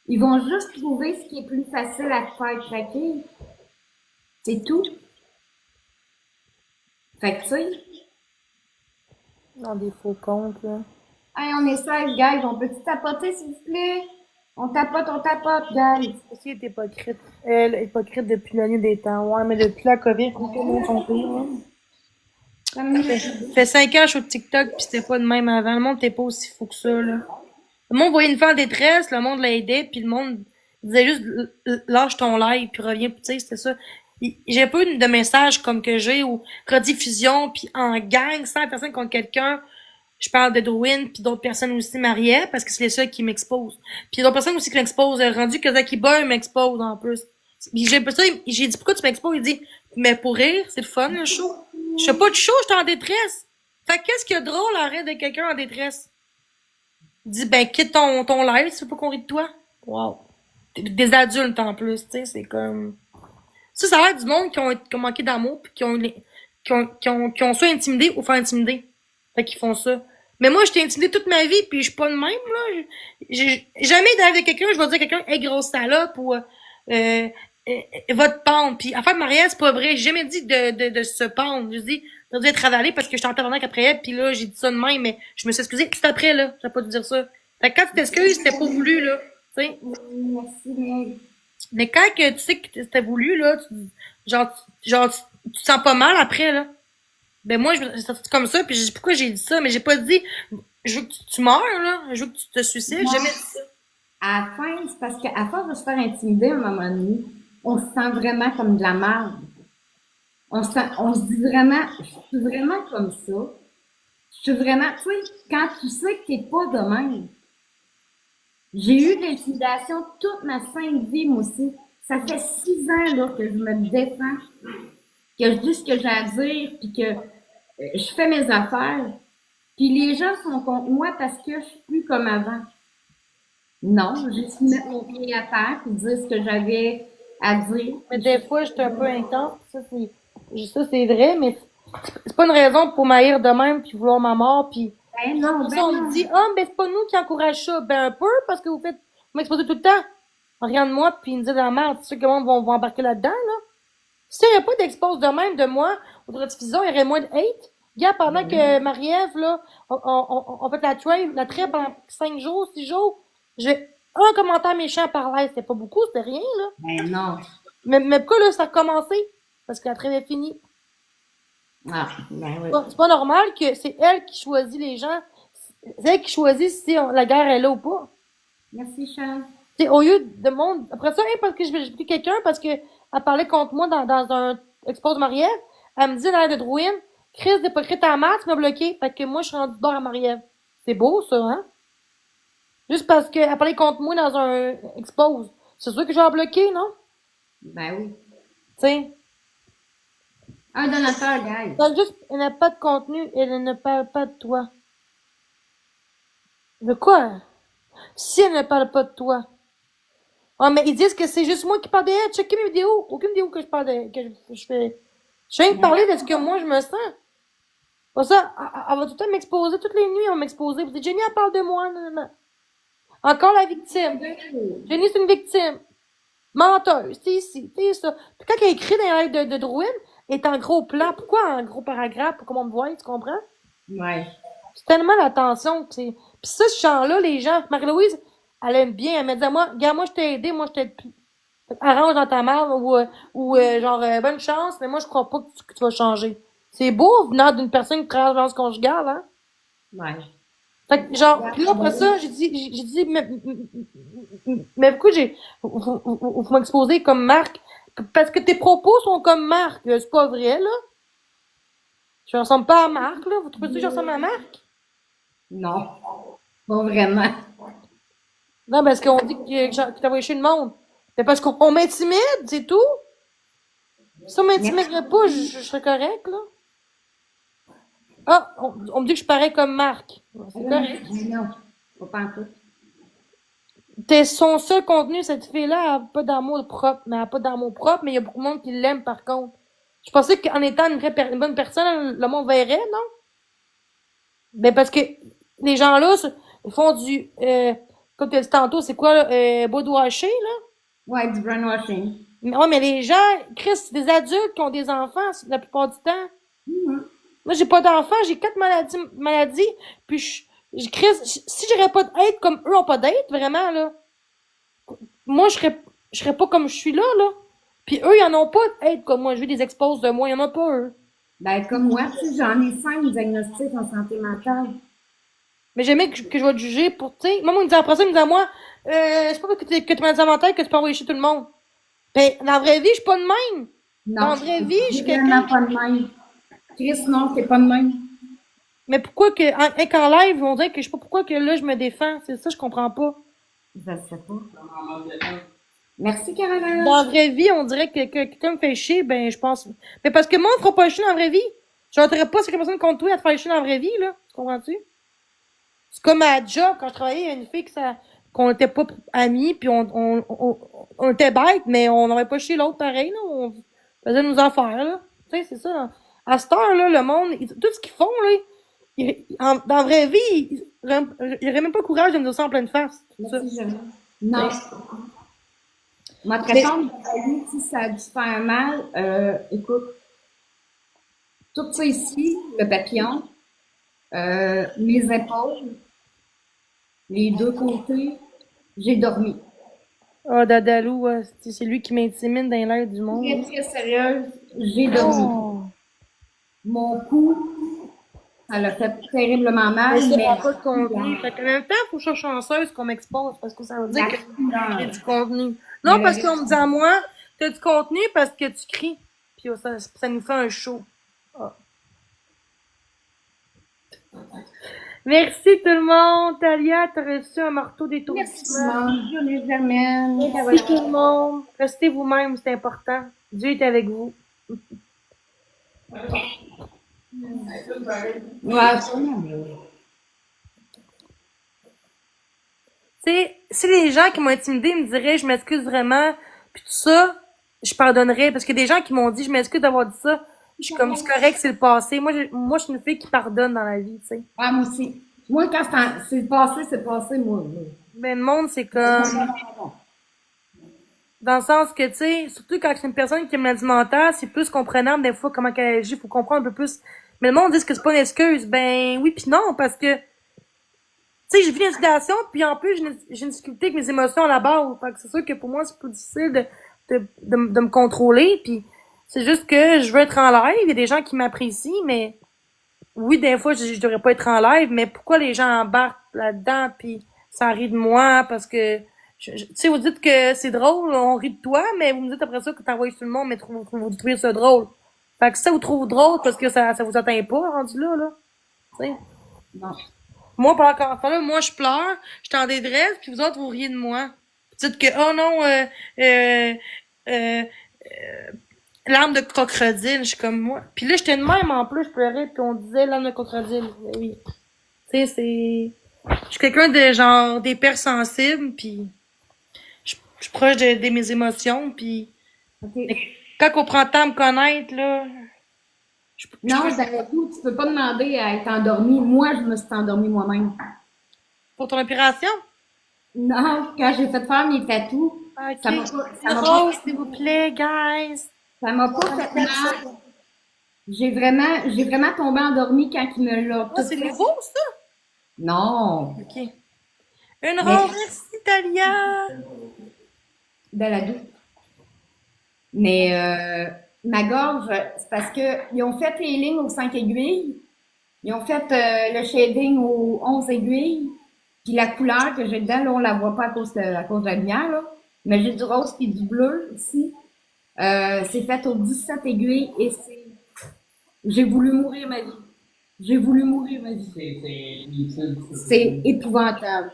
Ils vont juste trouver ce qui est plus facile à te faire craquer. C'est tout. Fait que, tu sais, Dans des faux comptes, là. hey, on est sage, guys. On peut-tu tapoter, s'il vous plaît? On tapote, guys. Aussi, elle est hypocrite. Elle est hypocrite depuis la nuit des temps. Ouais, mais depuis la COVID, tout le monde sont pire, là. Ça fait 5 ans que je suis au TikTok, pis c'était pas de même avant. Le monde n'était pas aussi fou que ça, là. Le monde voyait une femme en détresse, le monde l'aidait, puis le monde disait juste lâche ton live, puis reviens, tu sais, c'était ça. J'ai pas eu de messages comme que j'ai, ou rediffusion, puis en gang, 100 personnes contre quelqu'un. Je parle de Drouin, puis d'autres personnes aussi mariées, parce que c'est les seuls qui m'exposent. Puis d'autres personnes aussi qui m'exposent, rendu que Zaki Boy m'expose en plus. Puis j'ai dit pourquoi tu m'exposes? Il dit, mais pour rire, c'est le fun, le show. Je fais pas de show, je suis en détresse. Fait que qu'est-ce qu'il y a de drôle à rire de quelqu'un en détresse? Il dit, ben, quitte ton live si tu veux pas qu'on rit de toi. Wow. Des adultes en plus, tu sais, c'est comme... Ça a l'air du monde qui ont manqué d'amour pis qui ont soit intimidé ou fait intimider. Fait qu'ils font ça. Mais moi, j'étais intimidée toute ma vie pis je suis pas de même, là. J'ai jamais d'aller avec quelqu'un, je vais dire à quelqu'un, hey, grosse salope ou, va te pendre. Pis, en fait, Marielle, c'est pas vrai. J'ai jamais dit de se pendre. J'ai dit, t'as dû être avalé parce que j'étais en tabarnak après elle pis là, j'ai dit ça de même, mais je me suis excusée tout après, là. J'ai pas dû dire ça. Fait que quand tu t'excuses, c'était pas voulu, là. Tu sais. Merci, Meg. Mais quand que tu sais que c'était voulu, là, tu te sens pas mal après, là. Ben moi, c'est comme ça, puis j'ai dit pourquoi j'ai dit ça, mais j'ai pas dit je veux que tu meurs, là, je veux que tu te suicides, j'ai jamais dit ça. À la fin, c'est parce qu'à force de se faire intimider à un moment donné, on se sent vraiment comme de la merde. On se dit vraiment, je suis vraiment comme ça. Je suis vraiment, tu sais, quand tu sais que t'es pas de même. J'ai eu de l'intimidation toute ma sainte vie, moi aussi. Ça fait 6 ans, là, que je me défends, que je dis ce que j'ai à dire, puis que je fais mes affaires. Puis les gens sont contre moi parce que je suis plus comme avant. Non, j'ai juste mettre mon pied à terre puis dire ce que j'avais à dire. Mais des fois, j'étais un peu intense, ça c'est vrai, mais c'est pas une raison pour m'haïr de même puis vouloir ma mort puis Ben non, ça, on me dit ah ben c'est pas nous qui encourage ça, ben un peu parce que vous m'exposez tout le temps. Regarde-moi puis il me dit dans la merde, tu sais que le monde va embarquer là-dedans là. S'il n'y avait pas d'expose de même de moi aux rediffusions, il y aurait moins de hate. Regarde, pendant que Marie-Ève, là, on fait la traite pendant 5 jours, 6 jours, j'ai un commentaire méchant par live. C'était pas beaucoup, c'était rien, là. Ben non. Mais pourquoi, là, ça a commencé? Parce que la trêve est finie. Ah, ben oui. C'est pas normal que c'est elle qui choisit les gens. C'est elle qui choisit si la guerre est là ou pas. Merci, Charles. C'est au lieu de monde. Après ça, parce que j'ai pris quelqu'un parce que elle parlait contre moi dans un expose Marie-Ève, elle me dit dans l'air de Drouin, Chris d'hypocrite en maths, tu m'as bloqué. Fait que moi, je suis rendue bord à Marie-Ève. C'est beau, ça, hein? Juste parce qu'elle parlait contre moi dans un expose. C'est sûr que je vais en bloquer, non? Ben oui. Tu sais. Un donateur, guys. Elle n'a pas de contenu, elle ne parle pas de toi. De quoi? Si elle ne parle pas de toi. Ah, mais ils disent que c'est juste moi qui parle d'elle. Checkez mes vidéos. Aucune vidéo que je parle de, que je fais. Je viens de parler de ce que moi je me sens. Pour ça, elle va tout le temps m'exposer. Toutes les nuits, elle va m'exposer. Vous dites, Jenny, elle parle de moi. Non, non, non. Encore la victime. Jenny, c'est une victime. Menteuse. C'est ici, c'est ça. Puis quand elle écrit dans les lives de Drouin, elle est en gros plan. Pourquoi en gros paragraphe? Pour qu'on me voie, tu comprends? Ouais. C'est tellement l'attention. Puis ça, ce chant-là, les gens. Marie-Louise, Elle aime bien. Elle me dit à moi, regarde, moi, je t'ai aidé, moi, je t'aide plus. Arrange dans ta merde bonne chance, mais moi, je crois pas que tu vas changer. C'est beau venant d'une personne qui travaille dans violence conjugale, hein? Ouais. Fait que, genre, puis là, après ça, j'ai dit, mais pourquoi vous m'exposez comme Marc? Parce que tes propos sont comme Marc. C'est pas vrai, là. Je ressemble pas à Marc, là. Vous trouvez que je ressemble à Marc? Non, pas vraiment. Non, parce qu'on dit que t'as chez le monde. C'est parce qu'on m'intimide, c'est tout. Si on m'intimiderait pas, je serais correct, là. Ah, on me dit que je parais comme Marc. C'est correct. Non, pas en tout. Son seul contenu, cette fille-là, elle a pas d'amour propre. Mais elle a pas d'amour propre, mais il y a beaucoup de monde qui l'aime, par contre. Je pensais qu'en étant une bonne personne, le monde verrait, non? Ben, parce que les gens-là, ils font comme tu as dit tantôt, c'est quoi, là, boudoircher, là? Ouais, du brainwashing. Ouais, mais les gens, Chris, c'est des adultes qui ont des enfants, la plupart du temps. Moi, j'ai pas d'enfants, j'ai 4 maladies, puis Chris, si j'aurais pas d'aide comme eux ont pas d'aide, vraiment, là, moi, je serais pas comme je suis là, là. Puis eux, ils en ont pas d'aide comme moi. Je veux des exposes de moi, ils en ont pas, eux. Ben, comme moi, tu sais, j'en ai 5 diagnostics en santé mentale. Mais j'aimais que je vais te juger pour, tu sais, moi, il me dit après ça, il me dit à moi, c'est pas parce que tu m'as dit mental que tu peux envoyer chez tout le monde. Ben, dans la vraie vie, je suis pas de même. Non. Dans la vraie vie, je suis vraiment quelqu'un. pas de même. Chris, non, t'es pas de même. Mais pourquoi qu'en live, on dirait que je sais pas pourquoi que là, je me défends. C'est ça, je comprends pas. Je sais pas. Merci, Caroline. Dans la vraie vie, on dirait que quelqu'un me fait chier, ben, je pense. Mais parce que moi, on fera pas chier dans la vraie vie. Je n'entrerai pas cette personne contre toi à te faire chier dans la vraie vie, là. Tu comprends-tu? C'est comme à la job, quand je travaillais, il y a une fille qu'on était pas amis, puis on était bêtes, mais on n'aurait pas chier l'autre pareil, là. On faisait nos affaires, là. Tu sais, c'est ça. Là. À cette heure, là, le monde, tout ce qu'ils font, là, dans la vraie vie, ils n'auraient même pas le courage de me dire ça en pleine face. Merci, Jeanne. Non. Ma réponse, si ça a dû faire mal, écoute, tout ça ici, le papillon, mes épaules, les deux côtés, j'ai dormi. Ah, Dadalou, c'est lui qui m'intimide dans l'air du monde. Très, très sérieuse, j'ai dormi. Oh. Mon cou, ça l'a fait terriblement mal, Mais ça mais n'a pas de contenu. Fait qu'en même temps, faut que je sois chanceuse qu'on m'expose, parce que ça veut dire que j'ai du contenu. Non, parce qu'on me dit à moi, t'as du contenu parce que tu cries. Puis ça nous fait un show. Ah. Merci tout le monde. Talia, t'as reçu un marteau d'étourdissement. Merci, je les amène. Merci tout le monde. Restez vous-même, c'est important. Dieu est avec vous. Ouais, Tu sais, si les gens qui m'ont intimidé me diraient je m'excuse vraiment, puis tout ça, je pardonnerais. Parce que des gens qui m'ont dit je m'excuse d'avoir dit ça, je suis comme c'est correct, c'est le passé. Moi, je suis une fille qui pardonne dans la vie, tu sais. ouais, moi aussi. Moi, quand c'est passé, moi. Ben, le monde, c'est comme, dans le sens que, tu sais, surtout quand c'est une personne qui aime l'alimentaire, c'est plus comprenable des fois comment elle agit, faut comprendre un peu plus. Mais le monde dit que c'est pas une excuse. Ben, oui puis non, parce que, tu sais, je vis une situation, puis en plus, j'ai une difficulté avec mes émotions à la base. Fait que c'est sûr que pour moi, c'est plus difficile de me contrôler, puis c'est juste que je veux être en live, il y a des gens qui m'apprécient, mais oui, des fois, je devrais pas être en live, mais pourquoi les gens embarquent là-dedans, puis ça rit de moi, parce que, tu sais, vous dites que c'est drôle, on rit de toi, mais vous me dites après ça que t'envoies tout le monde, mais vous trouvez ça drôle. Fait que ça vous trouve drôle parce que ça vous atteint pas, rendu là. Tu sais. Non. Moi, pendant qu'en là, moi, je pleure, je suis en détresse, puis vous autres, vous riez de moi. Vous dites que, oh non, larme de crocodile, je suis comme moi. Puis là, j'étais de même, en plus, je pleurais, puis on disait larme de crocodile. Ben oui. Tu sais, je suis quelqu'un de genre, d'hypersensible, puis je suis proche de mes émotions, puis OK. quand on prend le temps de me connaître, là, Non, avec tout, tu peux pas demander à être endormi. Moi, je me suis endormie moi-même. pour ton opération, Non, quand j'ai fait faire mes tatous, ok. ça m'a Rose, s'il vous plaît, guys. ça m'a pas fait mal. J'ai vraiment tombé endormie quand il me l'a Ah, c'est tout fait. nouveau, ça? Non. Ok. Une Mais ronde, merci, Talia! de la douce. Mais ma gorge, c'est parce que ils ont fait les lignes aux 5 aiguilles. Ils ont fait le shading aux 11 aiguilles. Puis la couleur que j'ai dedans, là, on la voit pas à cause de la lumière, là. Mais j'ai du rose puis du bleu ici. C'est fait aux 17 aiguilles et j'ai voulu mourir ma vie. J'ai voulu mourir ma vie. C'est utile. C'est épouvantable.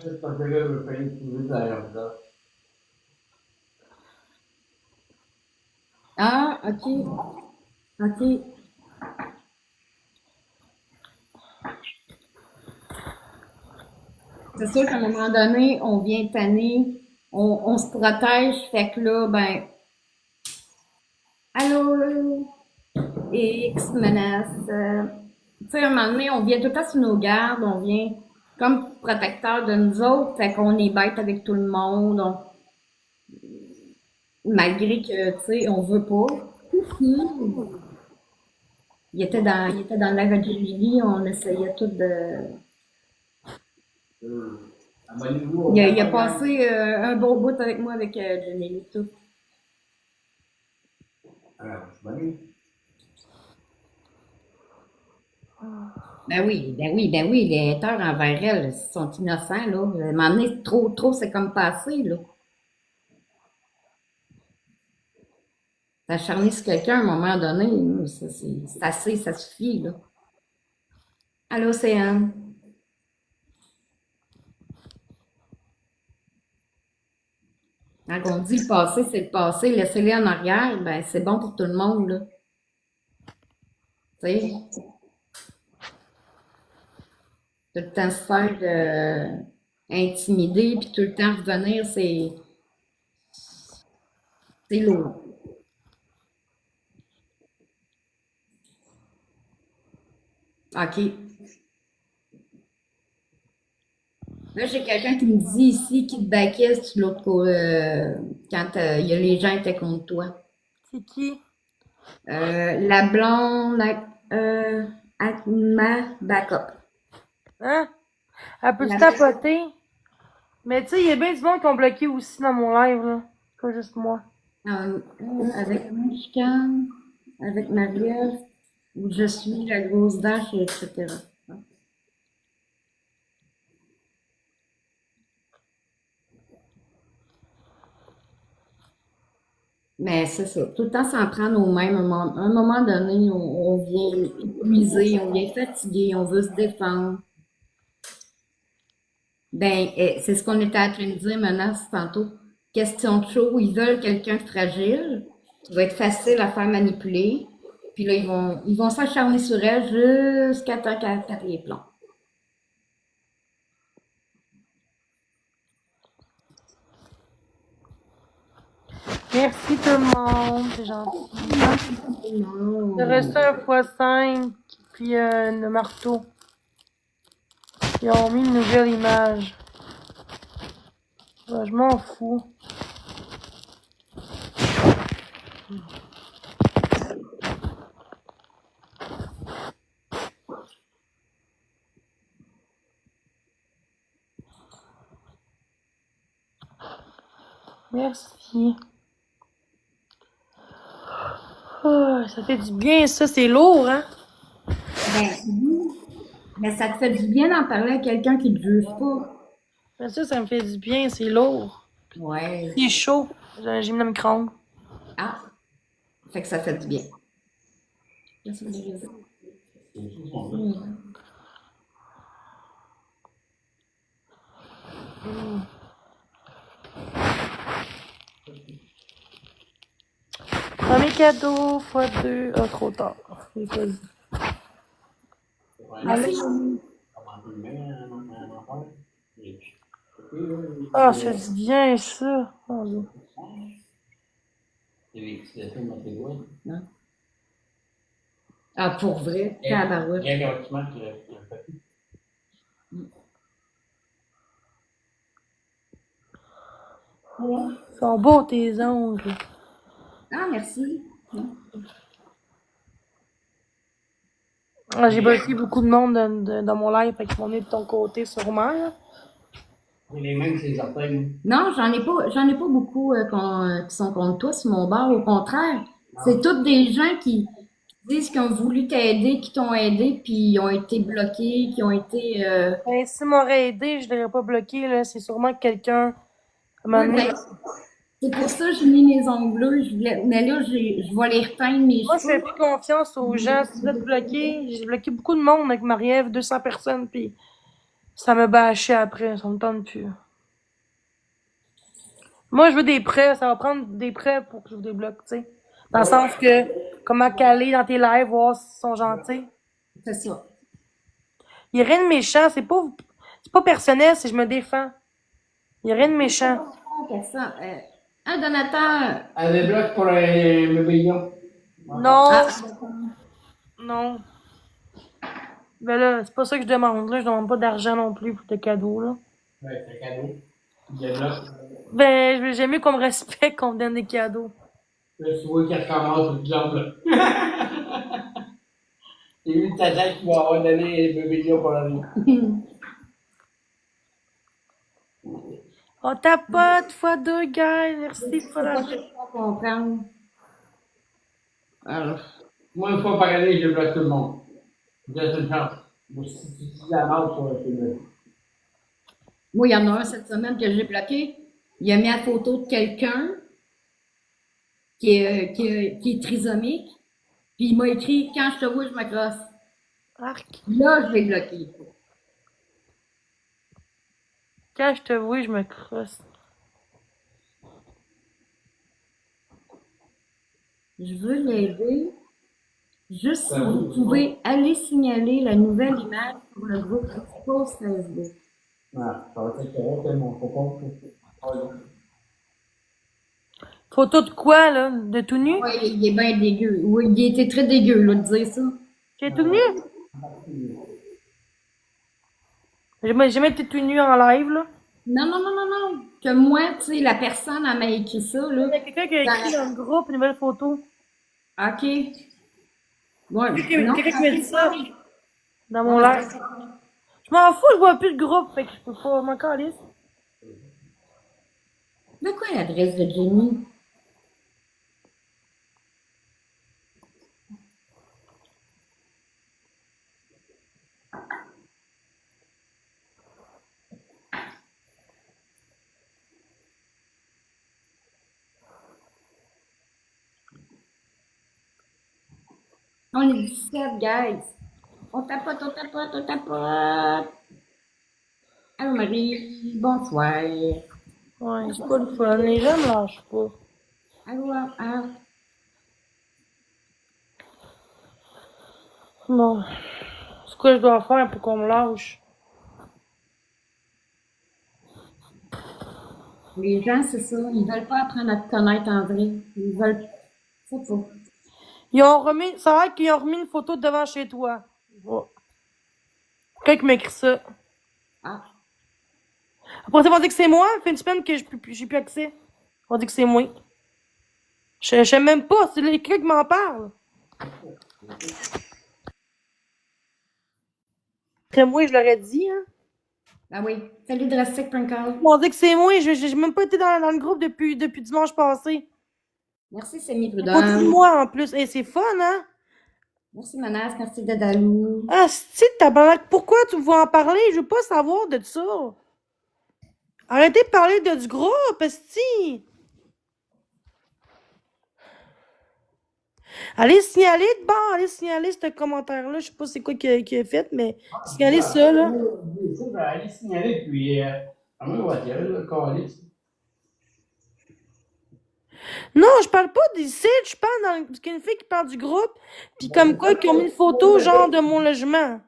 C'est parce que là, je vais utiliser d'ailleurs là. Ah, ok. Ok. C'est sûr qu'à un moment donné, on vient tanner, on se protège, fait que là, ben, allô, X menace. Tu sais, à un moment donné, on vient tout le temps sur nos gardes, on vient comme protecteur de nous autres, fait qu'on est bête avec tout le monde, malgré que, tu sais, on veut pas. Mhm. Il était dans la Virginie, on essayait tout de. À mon niveau, Il a passé un bon bout avec moi avec Jenny, tout. alors, je m'amuse. Ben oui, les haters envers elle, ils sont innocents, là. À un moment donné, trop, c'est comme passé, là. S'acharner sur quelqu'un à un moment donné, c'est assez, ça suffit, là. Allô, c'est Anne. Quand on dit le passé, c'est le passé, laissez-les en arrière, ben c'est bon pour tout le monde, là. Tu sais, tout le temps se faire intimider, puis tout le temps revenir, c'est lourd. OK. Là, j'ai quelqu'un qui me dit ici qu'il te baquait sur l'autre côté, quand les gens étaient contre toi. C'est qui? La blonde, Atma Backup. Hein? Elle peut se La, tapoter? Mais tu sais, il y a bien du monde qui ont bloqué aussi dans mon live, là. Pas juste moi. avec Chicane, avec Marie-Ève, où je suis la grosse vache, etc. Mais c'est ça. Tout le temps s'en prendre aux mêmes. À un moment donné, on vient épuisé, on vient fatigué, on veut se défendre. Ben, c'est ce qu'on était en train de dire maintenant, c'est tantôt. Question de show, ils veulent quelqu'un de fragile, qui va être facile à faire manipuler. Puis là, ils vont s'acharner sur elle jusqu'à temps qu'elle pète les plombs. Merci tout le monde, c'est gentil. Il reste un x5, puis le marteau. Ils ont mis une nouvelle image. Ouais, je m'en fous. Merci. Oh, ça fait du bien, ça. C'est lourd, hein? Ben, oui. Mais ça te fait du bien d'en parler à quelqu'un qui ne te juge pas. Mais ça me fait du bien. C'est lourd. Ouais. C'est chaud. J'ai mis dans le micro-ondes. Ah, fait que ça fait du bien. Qu'est-ce que je veux dire? Premier cadeau, x2. Ah, trop tard. J'ai choisi. Merci. Ah, ça fait du bien, ça. Oh, Dieu. Non? Ah, pour vrai, tabarouette. Il y a un document qui a fait. Ils sont beaux, tes ongles. Ah, merci. Ah, j'ai bloqué beaucoup de monde dans mon live, fait qu'ils vont venir de ton côté, sûrement, là. J'ai les mains sur les orteils, Non, j'en ai pas beaucoup qui sont contre toi sur mon bar. Au contraire, c'est tous des gens qui disent qu'ils ont voulu t'aider, qui t'ont aidé, puis ils ont été bloqués, qui ont été. Ben, s'ils m'auraient aidé, je l'aurais pas bloqué, là. C'est sûrement que quelqu'un, à un moment Oui, donné, ben, c'est pour ça que j'ai mis mes ongles bleus. Mais là, je vais les reteindre mes moi, je fais cheveux. plus confiance aux gens. Si vous êtes bloqués, j'ai bloqué beaucoup de monde avec Marie-Ève, 200 personnes, puis ça me bâchait après, ça me tente plus. Moi, je veux des prêts, ça va prendre des prêts pour que je vous débloque, tu sais. Dans le sens que, comment caler dans tes lives, voir s'ils sont gentils. C'est ça. Il y a rien de méchant, c'est pas personnel, c'est je me défends. Il y a rien de méchant. Ça. Donateur. Elle débloque pour les millions. Non, Ah, non. Ben là, c'est pas ça que je demande, là. Je demande pas d'argent non plus pour tes cadeaux, là. Ouais, c'est un cadeau. Il débloque. Ben, j'aime mieux qu'on me respecte, qu'on me donne des cadeaux. Là, tu vois qu'il recommence le club, là. J'ai vu ta tête qui va avoir donné les millions pour la vie. On tapote, fois deux, guys. Merci pour la... je peux pas comprendre. Alors, Moi, une fois par année, je bloque tout le monde. Je laisse une chance. Moi, si tu dis la mort, tu vas filmer. moi, il y en a un cette semaine que j'ai bloqué. Il a mis la photo de quelqu'un qui est trisomique. Puis il m'a écrit quand je te vois, je me crosse. Arc. Là, je l'ai bloqué. Quand je te vois, je me crosse. Je veux l'aider. Juste si vous pouvez aller signaler la nouvelle image sur le groupe Expose Facebook. Ah, ça va être correct, c'est mon copain. Photo de quoi, là? De tout nu? Oui, il est bien dégueu. Oui, il était très dégueu, là, de dire ça. J'ai tout nu? J'ai jamais été tout nu en live, là. Non, non, non, non, non. Que moi, tu sais, la personne, elle m'a écrit ça, là. Il y a quelqu'un qui a écrit dans le groupe une nouvelle photo. OK. Ouais, non. Quelqu'un qui m'a dit ça dans mon live. Je m'en fous, je vois plus le groupe, fait que je peux pas m'en caler. De quoi l'adresse de Jenny? On est 17, guys. On tapote, on tapote, on tapote. Allô, Marie. Bonsoir. Ouais, c'est pas le fun. Les gens me lâchent pas. Allô, allô. Bon. C'est quoi je dois faire pour qu'on me lâche? Les gens, c'est ça. Ils veulent pas apprendre à te connaître en vrai. Ils veulent. C'est faux. Ils ont remis, ça a l'air qu'ils ont remis une photo devant chez toi. Oh. Quelqu'un qui m'écrit ça. Ah. Après, ils vont dire que c'est moi. Ça fait une semaine que j'ai plus accès. Ils vont dire que c'est moi. Je sais même pas. C'est quelqu'un qui m'en parle. Après moi, je l'aurais dit, hein. Ah oui. Salut, Drastic Punkle. Ils vont dire que c'est moi. J'ai même pas été dans le groupe depuis dimanche passé. Merci, Semi Pas dit Prudhomme. moi en plus. Et c'est fun, hein? Merci, Manas. Merci, Dadalou. Ah, c'est tabarnak. Pourquoi tu veux en parler? Je veux pas savoir de ça. Arrêtez de parler du groupe, esti. Allez signaler de bord, allez signaler ce commentaire-là. Je sais pas c'est quoi qui a fait, mais signalez ça, là. Ça, je vais aller signaler, puis, à moi, on va dire, le calice. Non, je parle pas d'ici, je parle parce qu'il y a une fille qui parle du groupe, puis comme quoi, qui ont mis une photo, genre, de mon logement.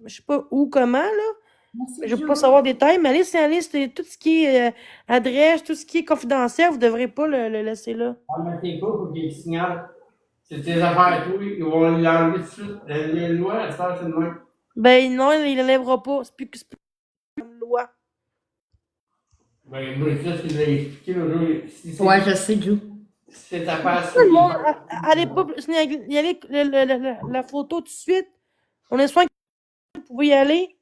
Je sais pas où, comment, là. Merci, Je veux pas savoir des détails, mais allez signaler tout ce qui est adresse, tout ce qui est confidentiel, vous devrez pas le laisser là. Ah, mais t'es pas, faut qu'il signale. C'est tes affaires et tout, ils vont l'enlever tout de suite. Les lois, elles sortent de même. Ben non, il l'enlèvera pas. C'est plus une loi. Ben, moi, ça, c'est ce qu'il a expliqué l'autre jour. Si c'est- Ouais, je sais, Joe. C'est ta passe. Tout le monde, allez pas signaler la photo tout de suite. On espère que vous pouvez y aller.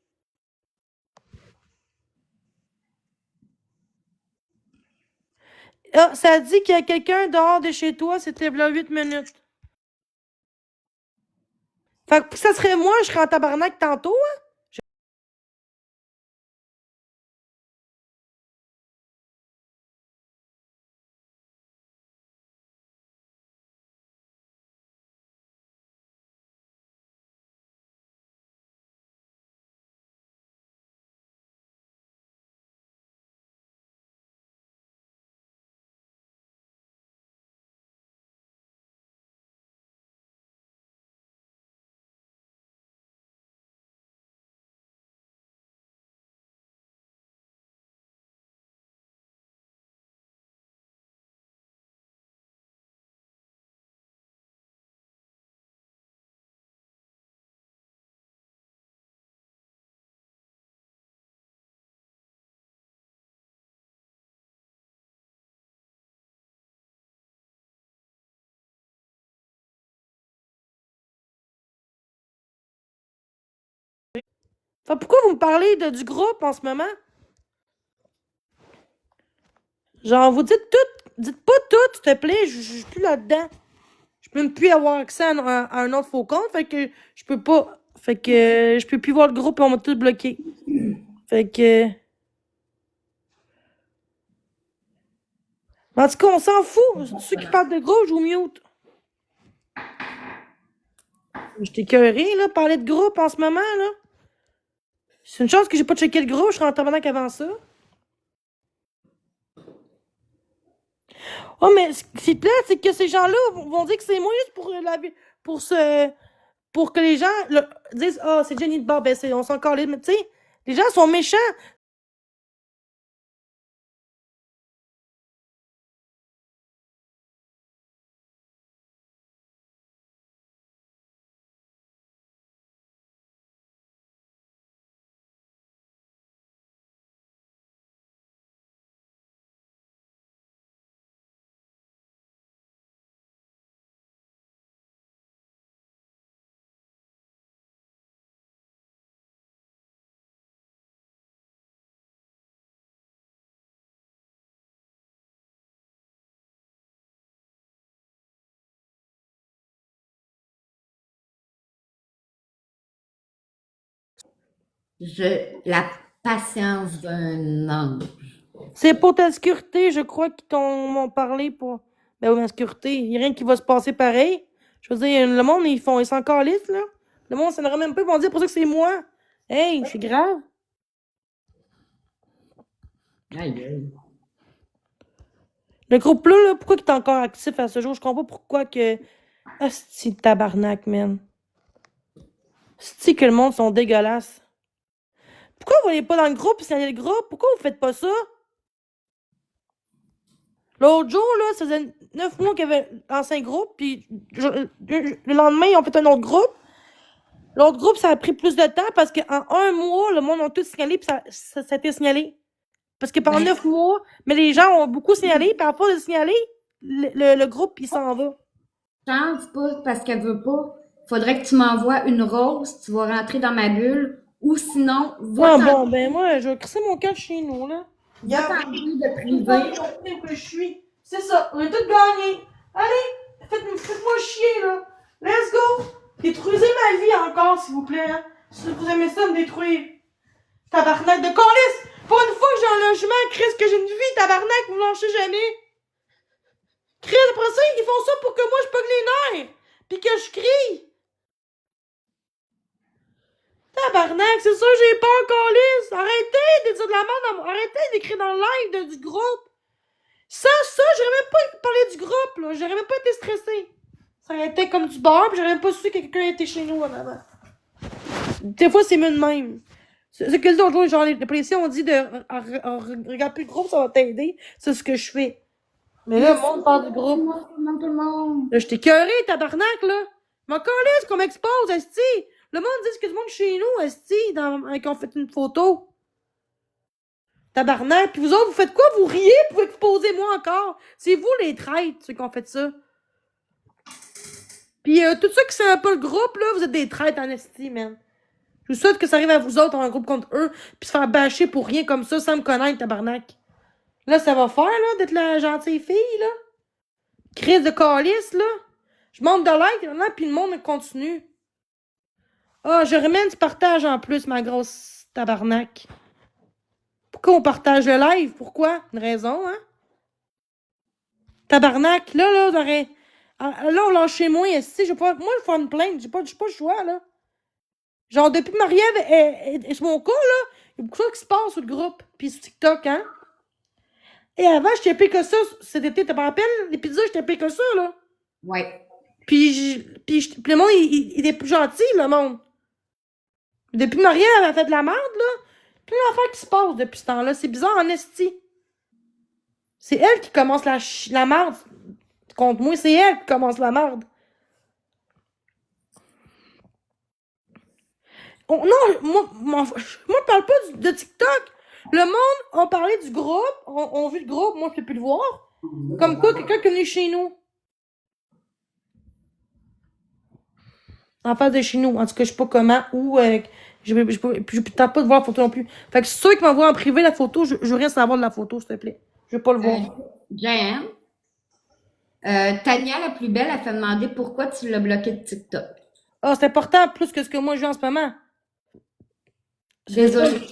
Ah, ça dit qu'il y a quelqu'un dehors de chez toi, c'était là 8 minutes. Fait que ça serait moi, je serais en tabarnak tantôt, hein? Fait pourquoi vous me parlez du groupe en ce moment? Genre, vous dites tout, dites pas tout, s'il te plaît, je suis plus là-dedans. Je peux même plus avoir accès à un autre faux compte, fait que je peux pas. Fait que je peux plus voir le groupe et on m'a tout bloqué. Fait que. En tout cas, on s'en fout. Ceux qui parlent de groupe, je vous mute. Je t'ai écœuré, là, parler de groupe en ce moment, là. C'est une chance que j'ai pas checké le groupe, je serais en tabarnak avant ça. Oh, mais ce qui est plate, c'est que ces gens-là vont dire que c'est moi juste pour que les gens disent ah, c'est Jenny de Bob, ben on s'en calait. Mais tu sais, les gens sont méchants. La patience d'un ange. C'est pour ta sécurité, je crois qu'ils m'ont parlé pour. Ben oui, ma sécurité. Il n'y a rien qui va se passer pareil. Je veux dire, le monde, ils s'en calissent, là. Le monde, ça n'aurait même pas, ils vont dire pour ça que c'est moi. Hey, c'est grave. Aïe, aïe. Le groupe là, pourquoi il est encore actif à ce jour? Je comprends pas pourquoi que. Ah, c'est tabarnak, man. C'est que le monde sont dégueulasses. Pourquoi vous n'allez pas dans le groupe et signaler le groupe? Pourquoi vous faites pas ça? L'autre jour, là, ça faisait 9 mois qu'il y avait lancé un groupe, puis le lendemain, ils ont fait un autre groupe. L'autre groupe, ça a pris plus de temps parce qu'en un mois, le monde a tout signalé, puis ça a été signalé. Parce que pendant 9 mois, mais les gens ont beaucoup signalé, puis à force de signaler, le groupe, il s'en va. Chance pas parce qu'elle veut pas. Faudrait que tu m'envoies une rose, tu vas rentrer dans ma bulle, ou sinon, va Bon, ben moi, je vais crisser mon camp chez nous, là. t'enlever de privé. Que je suis. C'est ça, on a tout gagné. Allez, faites-moi chier, là. Let's go. Détruisez ma vie encore, s'il vous plaît. Hein. Si vous aimez ça, me détruire. Tabarnak de colis. Pour une fois que j'ai un logement, Chris, que j'ai une vie, tabarnak, vous lâchez jamais. Chris, après ça, ils font ça pour que moi, je pogne les nerfs. Puis que je crie. Tabarnak, c'est ça, j'ai peur, colis. Arrêtez de dire de la merde. Arrêtez d'écrire dans le live du groupe. Sans ça, j'aurais même pas parlé du groupe, là. J'aurais même pas été stressé. Ça aurait été comme du bar, pis j'aurais même pas su que quelqu'un était chez nous en avant. Des fois, c'est mieux de même. C'est que l'autre jour, genre, les policiers ont dit de regarde plus le groupe, ça va t'aider. C'est ce que je fais. Mais là, le monde parle du groupe. Tout le monde. Là, je t'ai écœuré, tabarnak, là. M'en calisse qu'on m'expose, esti. Le monde dit que du monde chez nous, esti, quand on fait une photo. Tabarnak. Puis vous autres, vous faites quoi? Vous riez, vous exposez moi encore. C'est vous les traîtres, ceux qui ont fait ça. Puis tout ça qui savent pas le groupe, là, vous êtes des traîtres en esti, man. Je vous souhaite que ça arrive à vous autres, en un groupe contre eux, puis se faire bâcher pour rien comme ça, sans me connaître, tabarnak. Là, ça va faire, là, d'être la gentille fille, là. Crise de calice, là. Je monte de like, là, puis le monde continue. Ah, je remets du partage en plus, ma grosse tabarnak. Pourquoi on partage le live? Pourquoi? Une raison, hein? Tabarnak, là, j'aurais... Là, on lâche chez moi, ici, je vais pas... Moi, je vais faire une plainte, j'ai pas le choix, là. Genre, depuis que Marie-Ève est sur mon cas, là, il y a beaucoup de choses qui se passent sur le groupe, puis sur TikTok, hein? Et avant, j'étais pire que ça, cet été, t'as pas rappelé? Les pizzas, j'étais pire que ça, là. Ouais. Puis le monde, il est plus gentil, le monde. Depuis que Marie-Ève a fait de la merde, là, plein d'affaires qui se passent depuis ce temps-là. C'est bizarre, en esti. C'est elle qui commence la merde contre moi. C'est elle qui commence la merde. Non, moi, je parle pas de TikTok. Le monde a parlé du groupe, on vu le groupe, moi, je peux plus le voir. Comme quoi, quelqu'un qui est venu chez nous. En face de chez nous. En tout cas, je sais pas comment, où, je tente pas de voir la photo non plus. Fait que ceux qui m'envoient en privé la photo, je veux rien savoir de la photo, s'il te plaît. Je veux pas le voir. Jan, Tania, la plus belle, elle fait demander pourquoi tu l'as bloqué de TikTok. Ah, c'est important plus que ce que moi je vis en ce moment. Désolée.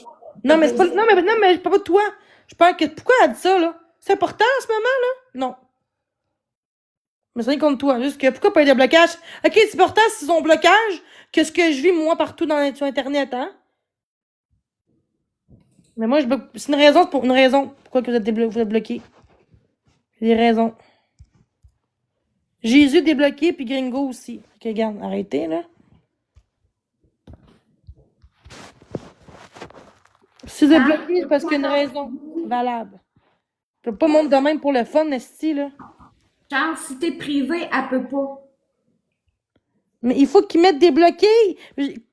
Non, mais c'est pas. Non, mais je parle pas de toi. Je parle que. Pourquoi elle dit ça, là? C'est important en ce moment, là? Non. Mais c'est rien contre toi. Juste que pourquoi pas de blocage? Ok, c'est important si c'est son blocage que ce que je vis moi partout sur Internet, hein? Mais moi, c'est une raison pour une raison. Pourquoi que vous êtes bloqué? Des raisons. Jésus débloqué, puis Gringo aussi. Ok, regarde, arrêtez, là. Si vous êtes bloqué, c'est parce qu'il y a une raison valable. Je peux pas monter de même pour le fun, esti, là. Charles, si t'es privé, elle peut pas. Mais il faut qu'il mette débloqué.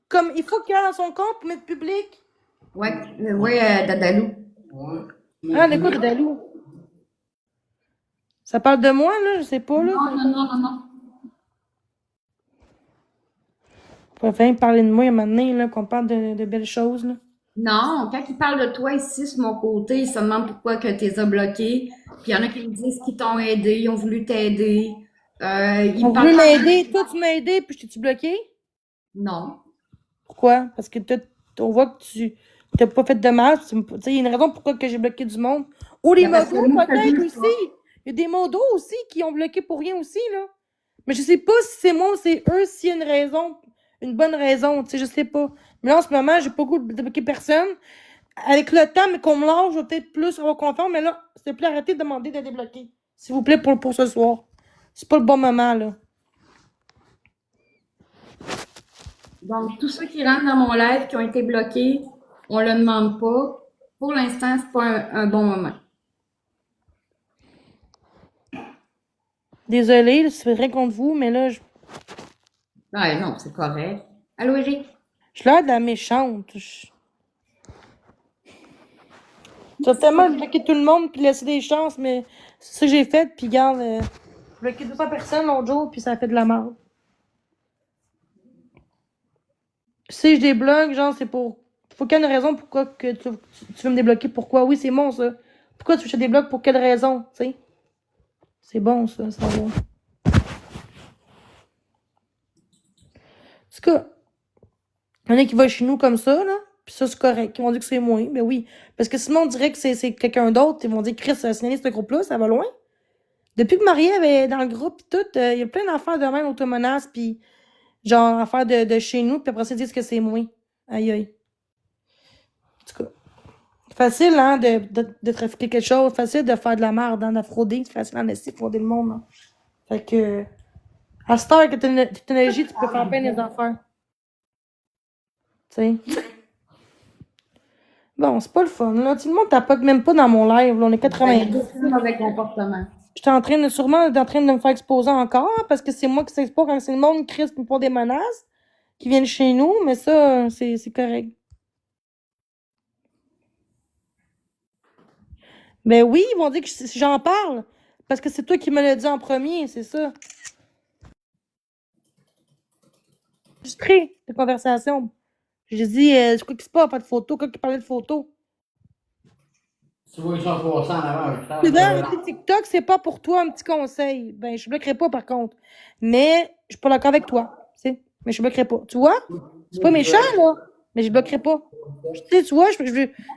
Comme il faut qu'il aille dans son compte pour mettre public. Ouais, Dadalou. Ouais. Ah, le coup de Dalou. Ça parle de moi, là? Je sais pas, là. Non. On va faire parler de moi un moment donné, là, qu'on parle de belles choses, là. Non, quand ils parlent de toi ici, sur mon côté, ils se demandent pourquoi que t'es as bloqué. Puis il y en a qui me disent qu'ils t'ont aidé, ils ont voulu t'aider. On veut m'aider. Toi, tu m'as aidé, puis je t'ai-tu bloqué? Non. Pourquoi? Parce que on voit que tu t'as pas fait de mal. Tu sais, il y a une raison pourquoi que j'ai bloqué du monde. Ou les Mais parce que modos, nous, t'as peut-être vu, aussi. Il y a des modos aussi qui ont bloqué pour rien aussi, là. Mais je sais pas si c'est moi ou c'est eux, s'il y a une raison, une bonne raison, tu sais, je sais pas. Mais là, en ce moment, j'ai pas le goût de bloquer personne. Avec le temps, mais qu'on me lâche, je vais peut-être plus avoir confiance. Mais là, s'il te plaît, arrêtez de demander de débloquer. S'il vous plaît, pour ce soir. C'est pas le bon moment, là. Donc, tous ceux qui rentrent dans mon live qui ont été bloqués, on le demande pas. Pour l'instant, c'est pas un bon moment. Désolée, c'est rien contre vous, mais là, Ouais, non, c'est correct. Allô, Eric? je suis l'air de la méchante. Tu vas tellement bloquer tout le monde puis laisser des chances, mais c'est ça que j'ai fait, puis regarde, bloqué 200 personnes l'autre jour, puis ça a fait de la merde. Si je débloque, genre, c'est pour. Faut qu'il y ait une raison pourquoi que tu veux me débloquer. Pourquoi? Oui, c'est bon, ça. Pourquoi tu veux que je te débloque? Pour quelle raison, tu sais? C'est bon, ça va. En tout cas, il y en a qui vont chez nous comme ça, là. Puis ça, c'est correct. Ils vont dire que c'est moi. Ben oui. Parce que sinon, on dirait que c'est quelqu'un d'autre. Ils vont dire, Chris, signaler ce groupe-là, ça va loin. Depuis que Marie-Ève est dans le groupe, pis tout, il y a plein d'affaires de même, automenaces, puis genre, affaires de chez nous, puis après ça, ils disent que c'est moi. Aïe, aïe. En tout cas, facile, hein, de trafiquer quelque chose. Facile de faire de la merde, hein, de frauder. C'est facile en essayer de frauder le monde, hein. Fait que, à cette heure que t'as une technologie, tu peux faire plein des affaires. Tu sais. Bon, c'est pas le fun, là. Tout le monde tapote même pas dans mon live, là. On est 92. C'est un mauvais comportement. J'étais en train de me faire exposer encore, hein, parce que c'est moi qui s'expose quand c'est le monde qui risque pour des menaces, qui viennent chez nous, mais ça, c'est correct. Ben oui, ils vont dire que si j'en parle, parce que c'est toi qui me l'as dit en premier, c'est ça. enregistré la conversation. J'ai dit, c'est quoi qui se passe, pas de photo, quoi qui parlait de photo. Tu vois, ils sont 300 en avant. Je pense C'est que- vrai, TikTok, c'est pas pour toi un petit conseil. Ben, je bloquerai pas par contre. Mais je suis pas d'accord avec toi. Tu sais. Mais je bloquerai pas. Tu vois? C'est pas méchant, là. Mais je bloquerai pas. Tu sais, tu vois,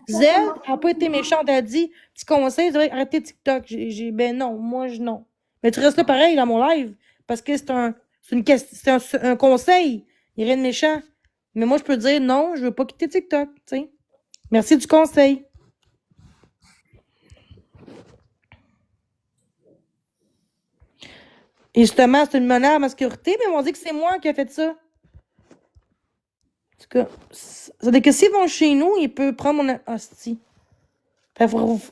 Zelle a pas été méchante. Elle a dit, petit conseil, arrêtez TikTok. Ben non, non. Mais tu restes là pareil dans mon live. Parce que c'est une question, c'est un conseil. Il n'y a rien de méchant. Mais moi, je peux dire non, je veux pas quitter TikTok. Tu sais. Merci du conseil. Et justement, c'est une menace à ma sécurité, mais ils m'ont dit que c'est moi qui ai fait ça. En tout cas, ça veut dire que s'ils vont chez nous, ils peuvent prendre mon. Asti.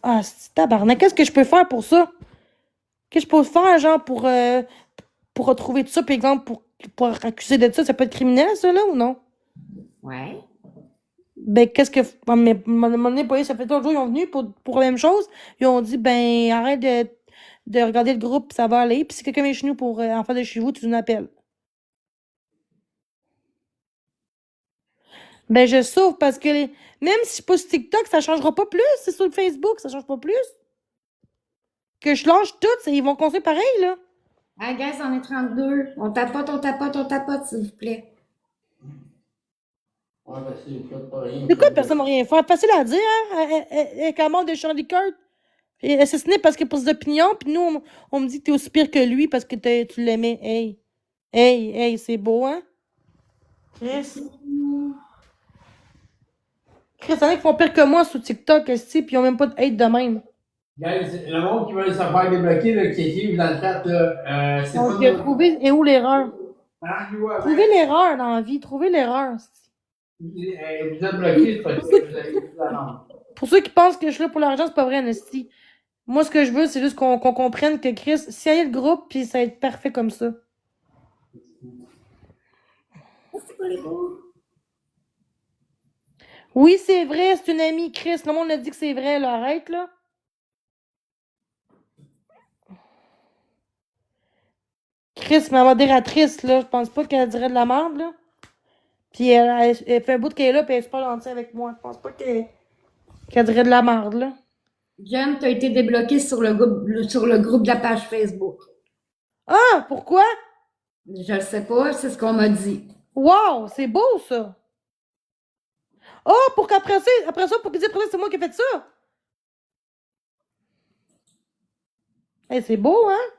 Asti, tabarnak. Qu'est-ce que je peux faire pour ça? Qu'est-ce que je peux faire, genre, pour retrouver tout ça, par exemple, pour accuser de ça? Ça peut être criminel, ça, là, ou non? Ouais. Ben, qu'est-ce que. Mais, mon police, ça fait 3 jours, ils sont venus pour la même chose. Ils ont dit, ben, arrête de regarder le groupe, ça va aller. Puis si quelqu'un vient chez nous pour en face de chez vous, tu nous appelles. Ben, je sauve parce que même si je suis pas sur TikTok, ça changera pas plus. C'est sur le Facebook, ça change pas plus. Que je lâche tout, ils vont construire pareil, là. Ah, guys, on est 32. On tapote, s'il vous plaît. Ouais, ben, c'est pas rien. De quoi personne n'a rien fait? Facile à dire, hein? Avec la mort de Charlie Kirk. Et assassiné parce qu'il a pour ses opinions, puis nous, on me dit que t'es aussi pire que lui parce que tu l'aimais. Hey, c'est beau, hein? Chris, il y en a qui font pire que moi sur TikTok, puis ils ont même pas de hate de même. Guys, le monde qui veut se faire débloquer, là, qui écrivent dans le chat, là, c'est Donc, pas trouver, et où l'erreur? Hein, je vois, Trouver l'erreur dans la vie, trouver l'erreur. vous êtes bloqué, c'est parce que vous avez plus d'argent. Pour ceux qui pensent que je suis là pour l'argent, c'est pas vrai, Nasty. Moi, ce que je veux, c'est juste qu'on comprenne que Chris, s'il y a le groupe, puis ça va être parfait comme ça. Oui, c'est vrai, c'est une amie, Chris. Le monde a dit que c'est vrai, là. Arrête, là. Chris, ma modératrice, là, je pense pas qu'elle dirait de la merde, là. Puis elle fait un bout qu'elle est là, puis elle est super gentille avec moi. Je pense pas qu'elle dirait de la merde, là. Jen, t'as été débloqué sur le groupe de la page Facebook. Ah, pourquoi? Je le sais pas, c'est ce qu'on m'a dit. Wow, c'est beau, ça. Oh, pour qu'après ça, pour qu'ils disent après ça, c'est moi qui ai fait ça. Hey, c'est beau, hein?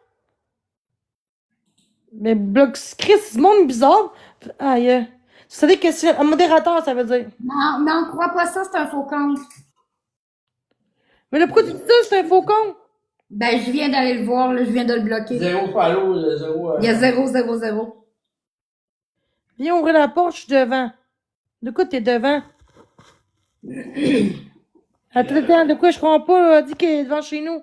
Mais bloc Chris, ce monde bizarre. Aïe. Tu savais que c'est un modérateur, ça veut dire. Non, non, crois pas ça, c'est un faux compte. Mais là, pourquoi tu dis ça, c'est un faux con? Ben, je viens d'aller le voir, là, je viens de le bloquer. Zéro follow, zéro. Il y a 0. Viens ouvrir la porte, je suis devant. De quoi t'es devant? Attends, de quoi je comprends pas, dit qu'elle est devant chez nous.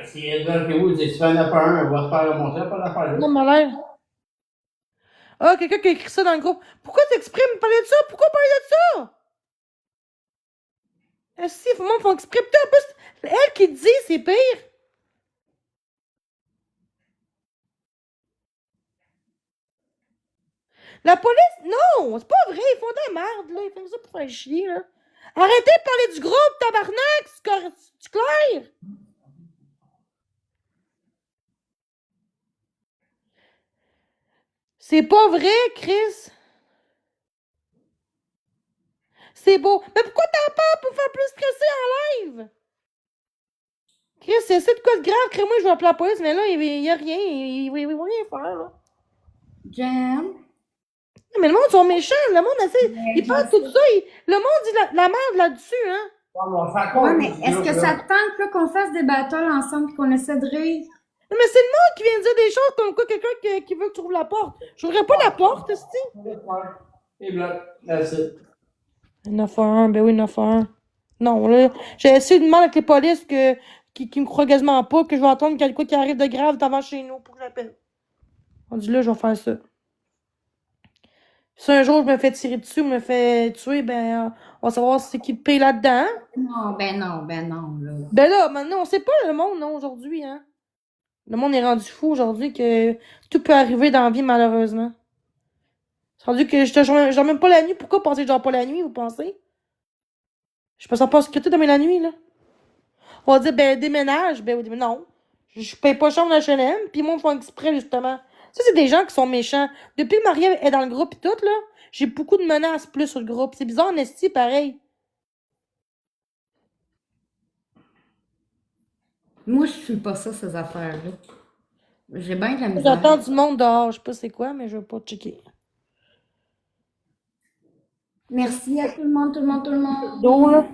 Si elle veut que vous, tu fais un affaire, elle va se faire remonter, pas d'affaire. Non, m'a l'air. Ah, quelqu'un qui a écrit ça dans le groupe. Pourquoi t'exprimes parler de ça? Pourquoi parler de ça? Ah, si, faut monde font exprès. Putain, en plus, elle qui dit, c'est pire. La police, non, c'est pas vrai, ils font de la merde, là. Ils font ça pour faire chier, là. Arrêtez de parler du groupe, tabarnak, c'est clair? C'est pas vrai, Chris. C'est beau. Mais pourquoi t'en parles pour faire plus stresser en live? Chris, c'est de quoi de grave? Crée-moi, je vais appeler la police, mais là, il y a rien. Ils vont rien faire, là. Jen? Mais le monde sont méchants. Le monde essaie. Ils parlent tout ça. Le monde dit la merde là-dessus, hein. Ouais, mais est-ce que ça te tente là, qu'on fasse des battles ensemble et qu'on essaie de rire? Mais c'est le monde qui vient de dire des choses comme quoi quelqu'un qui veut que tu ouvres la porte. J'ouvrirai pas la porte, c'est-tu? Et bloc, that's it. 911, ben oui, 911. Non, là, j'ai essayé de demander avec les polices qui me croient quasiment pas, que je vais entendre qu'il y a quoi qui arrive de grave devant chez nous pour que j'appelle. On dit là, je vais faire ça. Si un jour je me fais tirer dessus, me fait tuer, ben, on va savoir c'est qui le paye là-dedans. Non, ben non, là. Ben là, maintenant, on sait pas le monde, non, aujourd'hui, hein. Le monde est rendu fou aujourd'hui que tout peut arriver dans la vie, malheureusement. C'est rendu que je dors même pas la nuit. Pourquoi penser que je dors pas la nuit, vous pensez? Je passe pas en sécurité dormir la nuit, là. On va dire, ben, déménage. Ben, oui, non. Je paye pas cher en H&M, puis moi, ils font exprès, justement. Ça, c'est des gens qui sont méchants. Depuis que Marie est dans le groupe et tout, là, j'ai beaucoup de menaces plus sur le groupe. C'est bizarre, en esti, pareil. Moi, je suis pas ça, ces affaires-là. J'ai bien de la misère. J'entends du monde dehors. Je sais pas c'est quoi, mais je vais pas checker. Merci à tout le monde, tout le monde, tout le monde. Donc, là.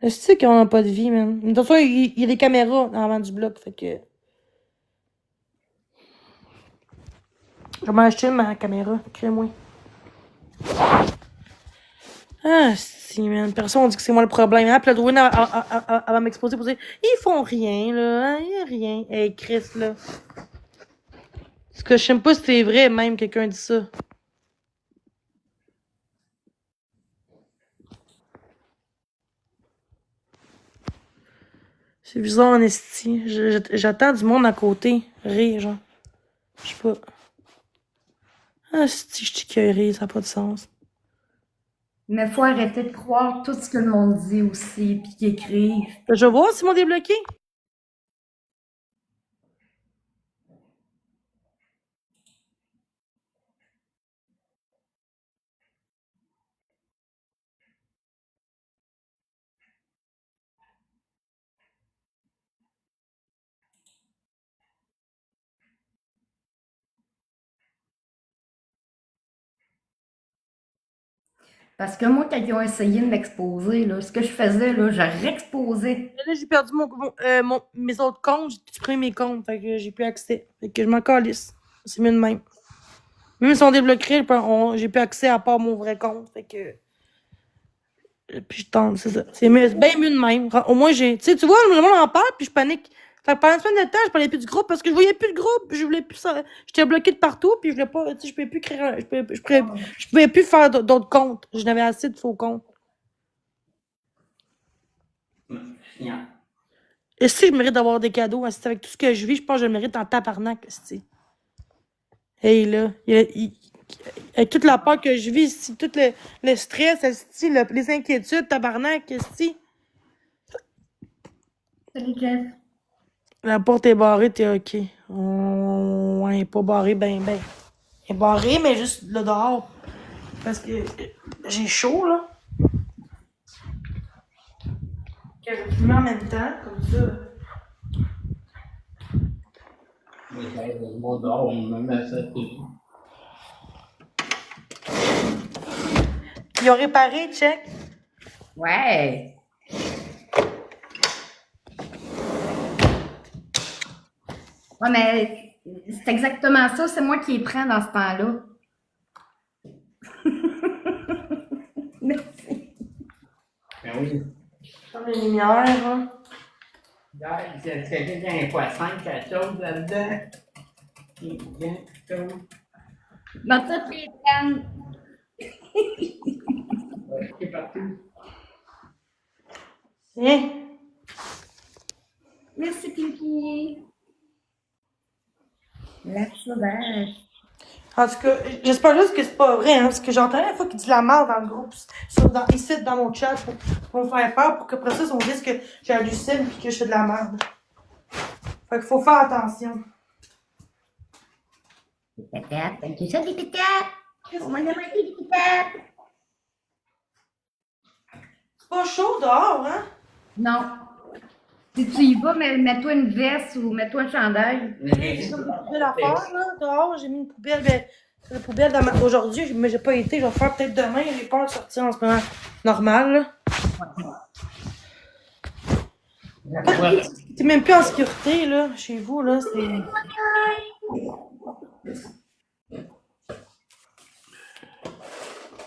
Est-ce qu'on n'a pas de vie, man? De toute façon, il y a des caméras en avant du bloc, fait que. Je vais m'acheter ma caméra, crée-moi. Ah, si, man. Personne on dit que c'est moi le problème. Hein? Puis la Dwayne, elle va m'exposer pour dire ils font rien, là. Hein? Il y a rien. Hey, Chris, là. Parce que je sais même pas si c'est vrai, même, quelqu'un dit ça. C'est bizarre, en esti. J'attends du monde à côté. Rire, genre. Je sais pas. Ah, si je t'écœurais, ça n'a pas de sens. Mais faut arrêter de croire tout ce que le monde dit aussi, puis qu'ils écrivent. Je vais voir si m'ont débloqué. Parce que moi, quand ils ont essayé de m'exposer, là, ce que je faisais, là, je réexposais. Là, j'ai perdu mes autres comptes. J'ai supprimé mes comptes. Fait que j'ai plus accès. Fait que je m'en calisse. C'est mieux de même. Même si on débloquerait, j'ai plus accès à part mon vrai compte. Fait que. Puis je tente, c'est ça. C'est bien mieux de même. Au moins, j'ai. Tu sais, tu vois, le monde en parle, puis je panique. Fait que pendant une semaine de temps, je parlais plus du groupe parce que je voyais plus de groupe. Je voulais plus ça. J'étais bloqué de partout, puis je voulais pas. Tu sais, je pouvais plus créer. Je pouvais plus faire d'autres comptes. J'en avais assez de faux comptes. Chiant. Et si je mérite d'avoir des cadeaux, hein, avec tout ce que je vis, je pense que je le mérite en tabarnak, esti. Hey, là, avec toute la peur que je vis, esti, tout le stress, esti, les inquiétudes, tabarnak, esti. Salut, Jeff. La porte est barrée, t'es OK. Ouais, elle est pas barrée, ben. Elle est barrée, mais juste là dehors. Parce que j'ai chaud, là. Que je fume en même temps, comme ça. Mais ça aide le monde dehors, on me met ça tout. Ils ont réparé, check. Ouais. Ouais, mais c'est exactement ça. C'est moi qui les prends dans ce temps-là. Merci. Ben oui. Comme les lumières, hein. Là, c'est quelqu'un qui a un poisson, quelque chose là-dedans. Qui vient, tout. Dans toutes les plaines. C'est partout. Hein? Merci, Pinky. La sauvage. En tout cas, j'espère juste que c'est pas vrai, hein, parce que j'entends la fois qu'il dit de la merde dans le groupe, ici, dans mon chat, pour me faire peur, pour qu'après ça, on dise que j'hallucine puis que je fais de la merde. Fait qu'il faut faire attention. Des patates. T'aimes ça, des patates? On va demander des patates. C'est pas chaud dehors, hein? Non. Si tu y vas, mets-toi une veste ou mets-toi un chandail. J'ai comme une poubelle à faire, là, dehors. J'ai mis une poubelle, c'est la poubelle aujourd'hui, mais j'ai pas été. Je vais faire peut-être demain. J'ai peur de sortir en ce moment normal, là. T'es même plus en sécurité, là, chez vous, là. C'est.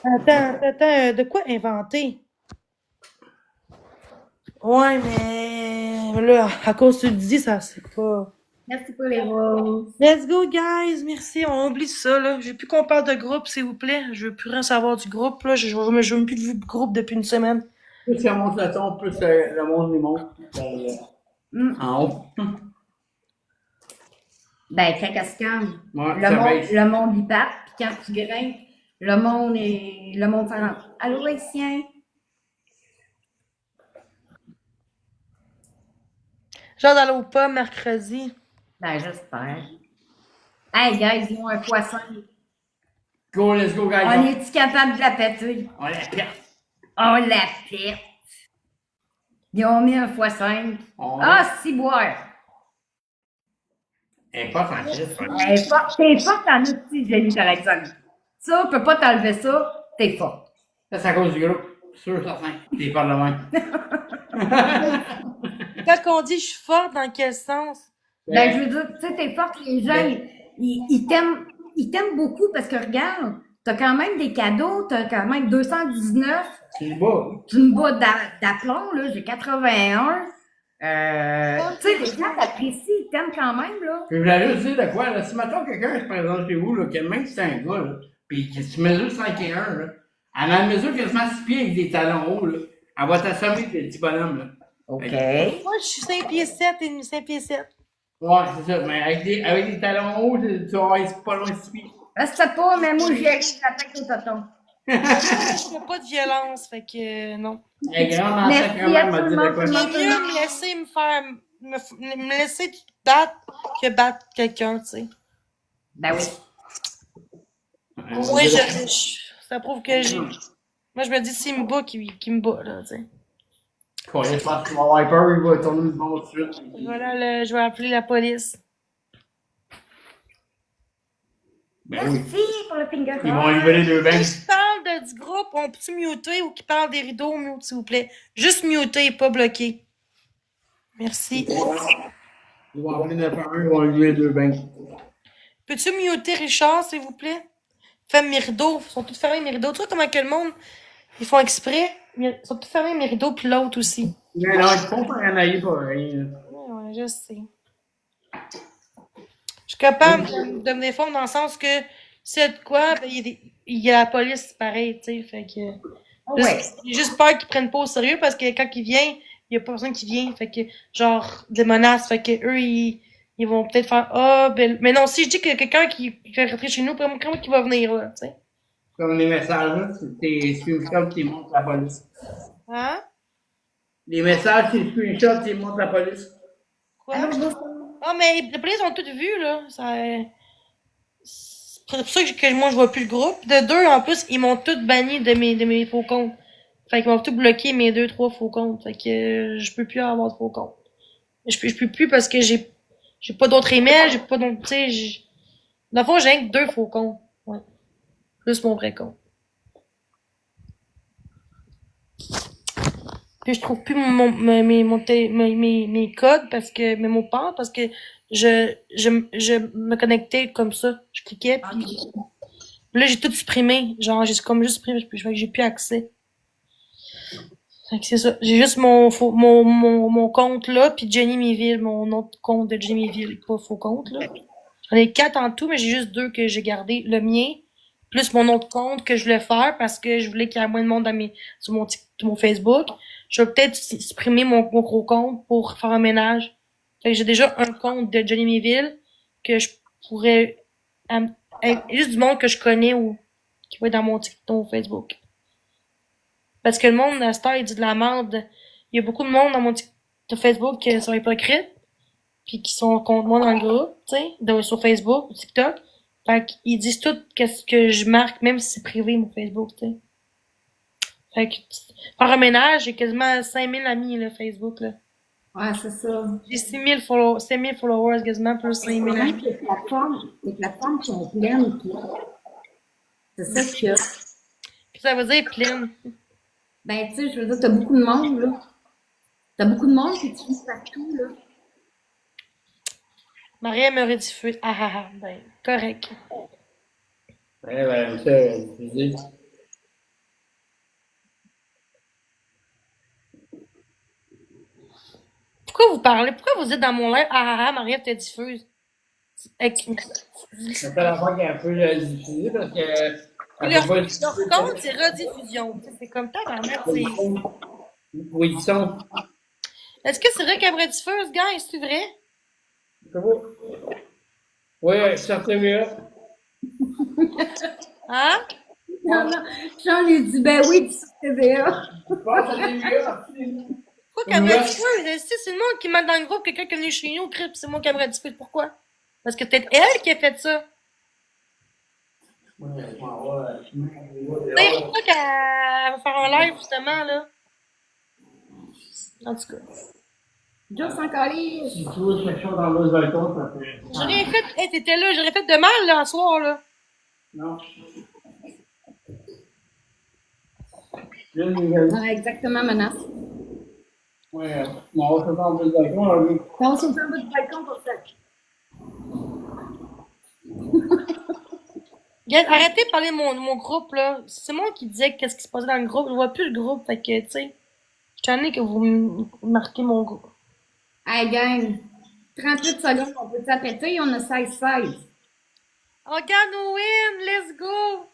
Attends, de quoi inventer? Ouais, mais là, à cause que tu le dis, ça, c'est pas. Merci pour les roses. Let's go, guys! Merci, on oublie ça, là. J'ai plus qu'on parle de groupe, s'il vous plaît. Je veux plus rien savoir du groupe, là. Je veux même plus de groupe depuis une semaine. Plus ça monte le ton, plus le monde les monte. En haut. Ben, quand elle se calme, Ouais, ça baisse. le monde y part, puis quand tu grimpes, le monde fait allô, Haïtien? Genre dans l'eau pas mercredi. Ben, j'espère. Hey, guys, ils ont un poisson. Go, let's go, guys. On est-tu capable de la péter? On la perd. On la pète. Ils ont mis un x5. Ah, si boire. Elle est pas tranquille. T'es forte en outil, Jenny, par exemple. Ça, on peut pas t'enlever ça, t'es forte. Ça, c'est à cause du groupe. Sûr, certain. T'es pas de même. Quand on dit je suis forte, dans quel sens? Ben, je veux dire, tu sais, t'es forte, les gens, ils t'aiment beaucoup parce que regarde, t'as quand même des cadeaux, t'as quand même 219. Tu le bats. Tu me bats d'aplomb, là, j'ai 81. Tu sais, les gens t'apprécient, ils t'aiment quand même, là. Puis je voulais juste dire de quoi, là. Si maintenant quelqu'un se présente chez vous, là, que même si c'est un gars, là, puis que tu mesures 5 et 1, là, elle a une mesure quasiment 6 pieds avec des talons hauts, là. Elle va t'assommer des petits bonhommes, là. OK. Moi, je suis 5 pieds 7 et 5 pieds 7. Ouais, c'est ça. Mais avec des talons hauts, tu vas être pas loin de 6 pieds. Reste pas, mais moi, j'y attaque au tonton. Je fais pas de violence, fait que non. Elle est grande dans Merci sa grand-mère à m'a tout dit le de monde, quoi. Il est mieux me laisser me faire. Me laisser battre que battre quelqu'un, tu sais. Ben oui. Oui, ça prouve que j'ai. Moi, je me dis, s'il me bat, qu'il me bat, là, tu sais. Quoi, je pense que mon wiper, il va tourner le bon tout de suite. Voilà, je vais appeler la police. Ben oui. Merci pour le finger Ils vont libérer deux bancs. Si je parle du groupe, on peut-tu muter ou qui parle des rideaux, mute, s'il vous plaît? Juste muter, pas bloquer. Merci. Ils vont appeler 911, ils vont libérer deux bancs. Peux-tu muter Richard, s'il vous plaît? Ferme mes rideaux. Ils sont tous fermés, mes rideaux. Tu vois comment que le monde, ils font exprès? Ils sont tous fermés, mes rideaux, puis l'autre aussi. Non, non, ils font pas rien pour rien. Ouais, je sais. Je suis capable de me défendre dans le sens que c'est de quoi, ben, il y a la police, pareil, tu sais, fait que... Ouais. J'ai juste peur qu'ils prennent pas au sérieux parce que quand ils viennent, il y a pas personne qui vient, fait que, genre, des menaces, fait que eux, ils vont peut-être faire, ben, mais non, si je dis que quelqu'un qui fait rentrer chez nous, comment qui va venir, là, tu sais. Comme les messages, là, c'est tes screenshots qui montrent la police. Hein? Les messages, c'est des screenshots qui montrent la police. Quoi? Ah, mais les polices ont toutes vu, là, ça... C'est pour ça que moi, je vois plus le groupe. De deux, en plus, ils m'ont tous banni de mes faux comptes. Fait qu'ils m'ont tout bloqué mes 2-3 faux comptes. Fait que je peux plus avoir de faux comptes. Je peux plus parce que j'ai pas d'autres emails, j'ai pas d'autres, tu sais, dans le fond, j'ai rien que 2 faux comptes. Ouais. Plus mon vrai compte. Puis je trouve plus mes codes parce que, mes mots de passe parce que je me connectais comme ça. Je cliquais puis là, j'ai tout supprimé. Genre, j'ai comme juste supprimé, j'ai plus accès. Fait que c'est ça. J'ai juste mon compte là, puis Jenny Méville, mon autre compte de Jenny Méville, pas faux compte, là. J'en ai 4 en tout, mais j'ai juste 2 que j'ai gardé. Le mien, plus mon autre compte que je voulais faire parce que je voulais qu'il y ait moins de monde sur mon Facebook. Je vais peut-être supprimer mon gros compte pour faire un ménage. Fait que j'ai déjà un compte de Jenny Méville que je pourrais, juste du monde que je connais ou qui va être dans mon TikTok Facebook. Parce que le monde, à cette heure, il dit de la merde. Il y a beaucoup de monde dans mon Facebook qui sont hypocrites. Puis qui sont contre moi dans le groupe, tu sais, sur Facebook ou TikTok. Fait qu'ils disent tout qu'est-ce que je marque, même si c'est privé, mon Facebook, tu sais. Fait que, par un ménage, j'ai quasiment 5000 amis, là, Facebook, là. Ouais, c'est ça. J'ai 6000 followers, quasiment, plus 5000 amis. Les plateformes sont pleines, puis c'est ça qu'il y a. Puis ça veut dire pleine. Ben, tu sais, je veux dire, t'as beaucoup de monde, là. T'as beaucoup de monde qui utilise partout, là. Maria me rediffuse. Ah ah ah, ben, correct. Ouais, ben, ça, diffusé. Pourquoi vous parlez? Pourquoi vous êtes dans mon live? Ah ah ah, Maria te diffuse. Ça fait la fois qu'il y a un peu diffusé parce que. Leur compte, c'est rediffusion. C'est comme ça, quand même. Oui, ils sont. Est-ce que c'est vrai qu'elle me rediffuse, gars? C'est vrai? C'est beau. Oui, sur TVA. Hein? Non, non. J'en ai dit, ben oui, tu TVA. Je pense à TVA. Pourquoi qu'elle me diffuse? Si c'est le monde qui met dans le groupe quelqu'un qui est venu chez nous, crip, c'est moi qui me diffuse. Pourquoi? Parce que peut-être elle qui a fait ça. Tu sais, pourquoi qu'elle va faire un live, justement, là? En tout cas. Joe sans calice. Si tu veux quelque chose dans le balcon, ça fait. J'aurais fait, hey, t'étais là, j'aurais fait de mal, là, ce soir, là. Non. J'ai une nouvelle. Ouais, exactement, menace. Oui, on va se faire dans le balcon, là, oui. On s'est fait un bout de balcon pour ça. Regarde, arrêtez de parler de mon groupe, là. C'est moi qui disais qu'est-ce qui se passait dans le groupe. Je vois plus le groupe, fait que, tu sais. Je suis tannée que vous marquez mon groupe. Hey, gang. 38 secondes, on peut s'appeler, on a 16-16. Oh, regarde, nous win! Let's go!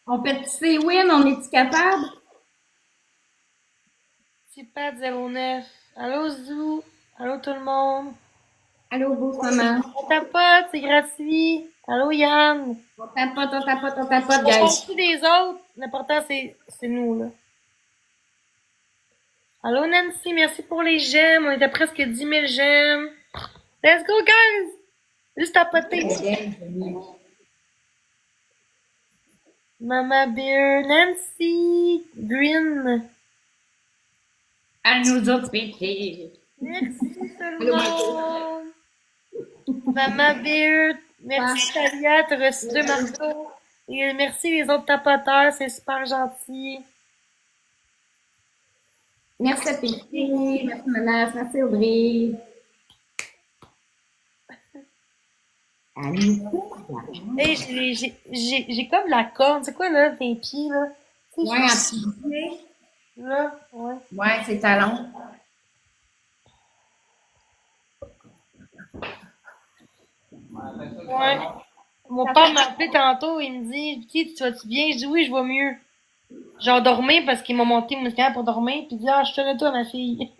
On fait ces wins, on est-tu capable? Tipad 09. Allô, Zou. Allô, tout le monde. Allô, beau maman. On tapote, c'est gratuit. Allô, Yann. On tapote, On guys. s'en des autres. L'important, c'est nous, là. Allô, Nancy. Merci pour les j'aime. On est à presque 10 000 j'aime. Let's go, guys! Juste tapoter. Mama Bear, Nancy, Green. À nous autres, péter. Merci tout le monde. Mama Bear, merci Talia, t'as reçu 2 marteaux. Et merci les autres tapoteurs, c'est super gentil. Merci à Pété, merci Menace, merci Audrey. Hey, j'ai comme la corne. C'est quoi, là, tes pieds, là? Ouais, un petit pied. Là, ouais. Ouais, c'est talon. Ouais. Mon père m'a appelé tantôt, il me dit, Vicky, tu vas-tu bien? Je dis oui, je vais mieux. J'ai endormi parce qu'ils m'ont monté mon musculaire pour dormir, puis il dit, ah, je te le toi, ma fille.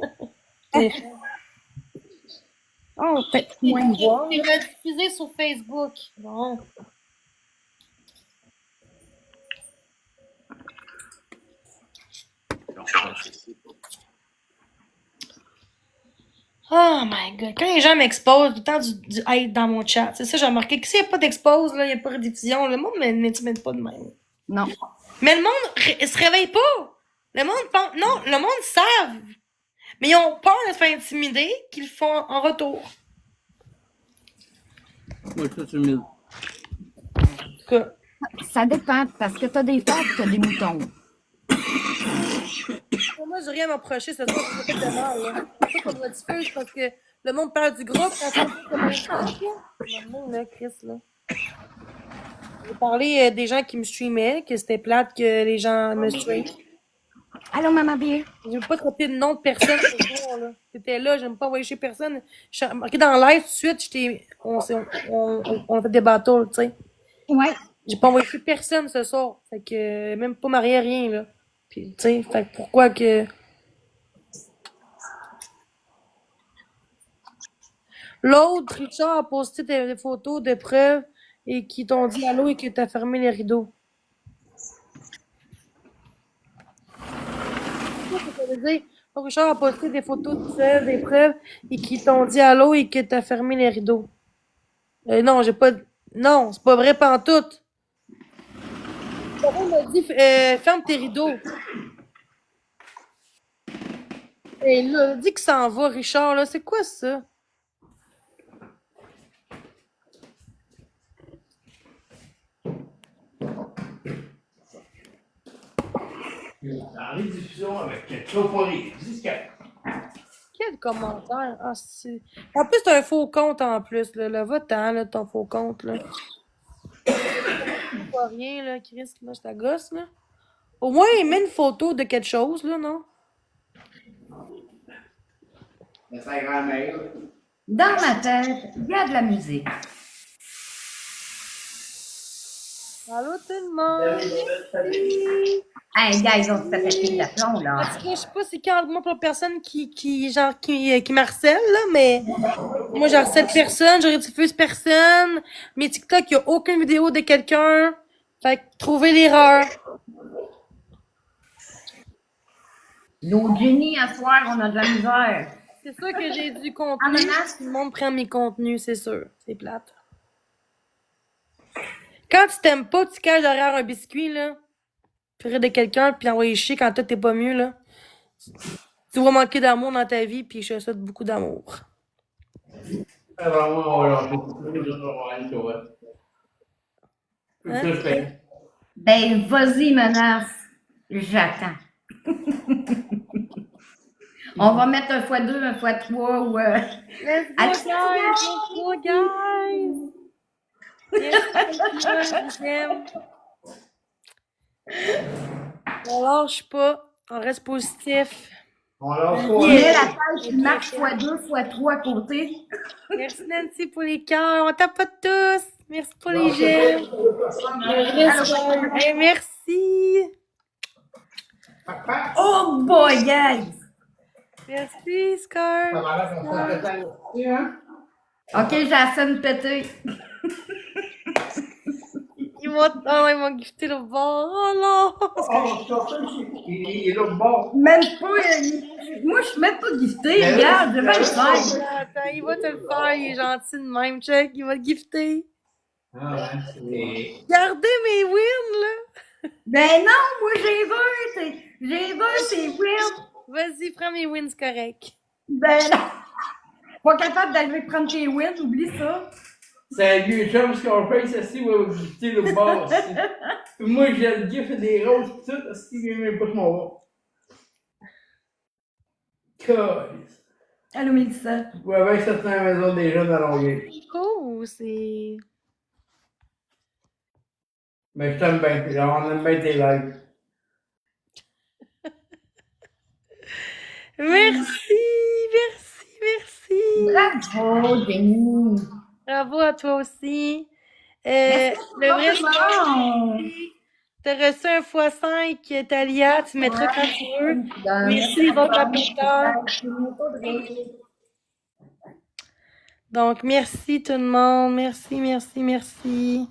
Oh, Moins de voix. il m'a diffusé sur Facebook. Bon. Oh my god. Quand les gens m'exposent, tout le temps du hate dans mon chat. C'est ça, j'ai remarqué que s'il n'y a pas d'expose, là, il n'y a pas de diffusion, le monde ne m'intimide pas de même. Non. Mais le monde se réveille pas. Le monde pense, non, le monde savent. Mais ils ont peur de se faire intimider qu'ils le font en retour. Moi, ça, tu me. Que... Ça dépend, parce que t'as des femmes et t'as des moutons. Moi, j'ai rien à m'approcher, c'est ça, c'est pas de mal, là. C'est pas qu'on me diffuse parce que le monde parle du groupe, quand ça fait comme un truc, là, Chris, là. J'ai parlé des gens qui me streamaient, que c'était plate que les gens me streament. Allô, maman Bier. Je veux pas traiter de nom de personne ce jour, là. T'étais là, j'aime pas envoyer chez personne. Je suis marqué dans le live tout de suite, on fait des battles, tu sais. Ouais. J'ai pas envoyé chez personne ce soir. Fait que, même pas marié, rien, là. Puis, tu sais, fait que pourquoi que... L'autre, Richard, a posté des photos de preuves et qui t'ont dit allô et que t'as fermé les rideaux. Ça veut dire, Richard a posté des photos de preuves, des preuves et qui t'ont dit allô et que t'as fermé les rideaux. Non, j'ai pas... Non, c'est pas vrai pantoute. On m'a dit, ferme tes rideaux. Et là, dis que ça en va, Richard, là. C'est quoi ça? En rediffusion avec Chopory, 10-4. Quel commentaire? Ah, c'est... En plus, t'as un faux compte en plus, là. Là, va-t'en, là, ton faux compte, là. Pas rien, là, Chris, là, je t'agosse, là. Au moins, il met une photo de quelque chose, là, non? Mais sa grand-mère. Dans ma tête, il y a de la musique. Allô tout le monde! Merci! Hey, guys, on se fait péter le plomb, là. Parce que je sais pas c'est quand moi pour la personne qui m'harcèle, là, mais moi j'harcèle personne, je refuse personne. Mais TikTok, il n'y a aucune vidéo de quelqu'un. Fait que trouvez l'erreur. Nos génies, à soir, on a de la misère. C'est sûr que j'ai du contenu. Ananas. Tout le monde prend mes contenus, c'est sûr. C'est plate. Quand tu t'aimes pas, tu caches derrière un biscuit, là. Tu rire de quelqu'un, puis envoyer chier quand toi t'es pas mieux, là. Tu vas manquer d'amour dans ta vie, puis je te souhaite beaucoup d'amour. Vraiment, on va lancer tout de suite. Hein? Ça, je fais. Ben, vas-y, menace. J'attends. On va mettre un x2, un x3 ou. Let's go, Allez, guys! Let's go, guys! Yes, je vous aime. On lâche pas. On reste positif. On lance On pas. met la tête qui marche x2, x3 à côté. Merci Nancy pour les cœurs. On tapote tous. Merci pour les j'aime. Hey, merci. Oh boy, guys! Merci, Scar. Ça va l'air qu'on s'en fait aller, hein? Ok, j'ai la scène pétée. Ils m'ont gifté le bord. Oh non. Oh, il est là, bon. Même pas. Moi, je suis même pas giftée. Regarde, je vais le faire. Attends, il va te le faire. Il est gentil de même, check. Il va te gifter. Ah ouais, c'est. Regardez mes wins, là. Ben non, moi, j'ai vu, c'est win. Vas-y, prends mes wins correct. Ben non. Pas capable d'aller prendre tes wins, oublie ça. C'est un vieux chum, ce qu'on fait, c'est si, va gifter le bord. Moi, j'ai le gif des roses, pis tout, si, il vient même pas de mon bord. Calice. Allô, Mélissa. Ouais, ben, ça tient à la maison des jeunes à Longueuil. C'est cool, c'est. Mais je t'aime bien, puis on aime bien tes lives. Merci, merci, merci. Bravo, Jenny. Bravo à toi aussi. Merci Le vrai beaucoup. t'as reçu un x5, Talia, tu mettras quand tu veux. Merci les autres apporteurs. Donc, merci tout le monde. Merci, merci, merci.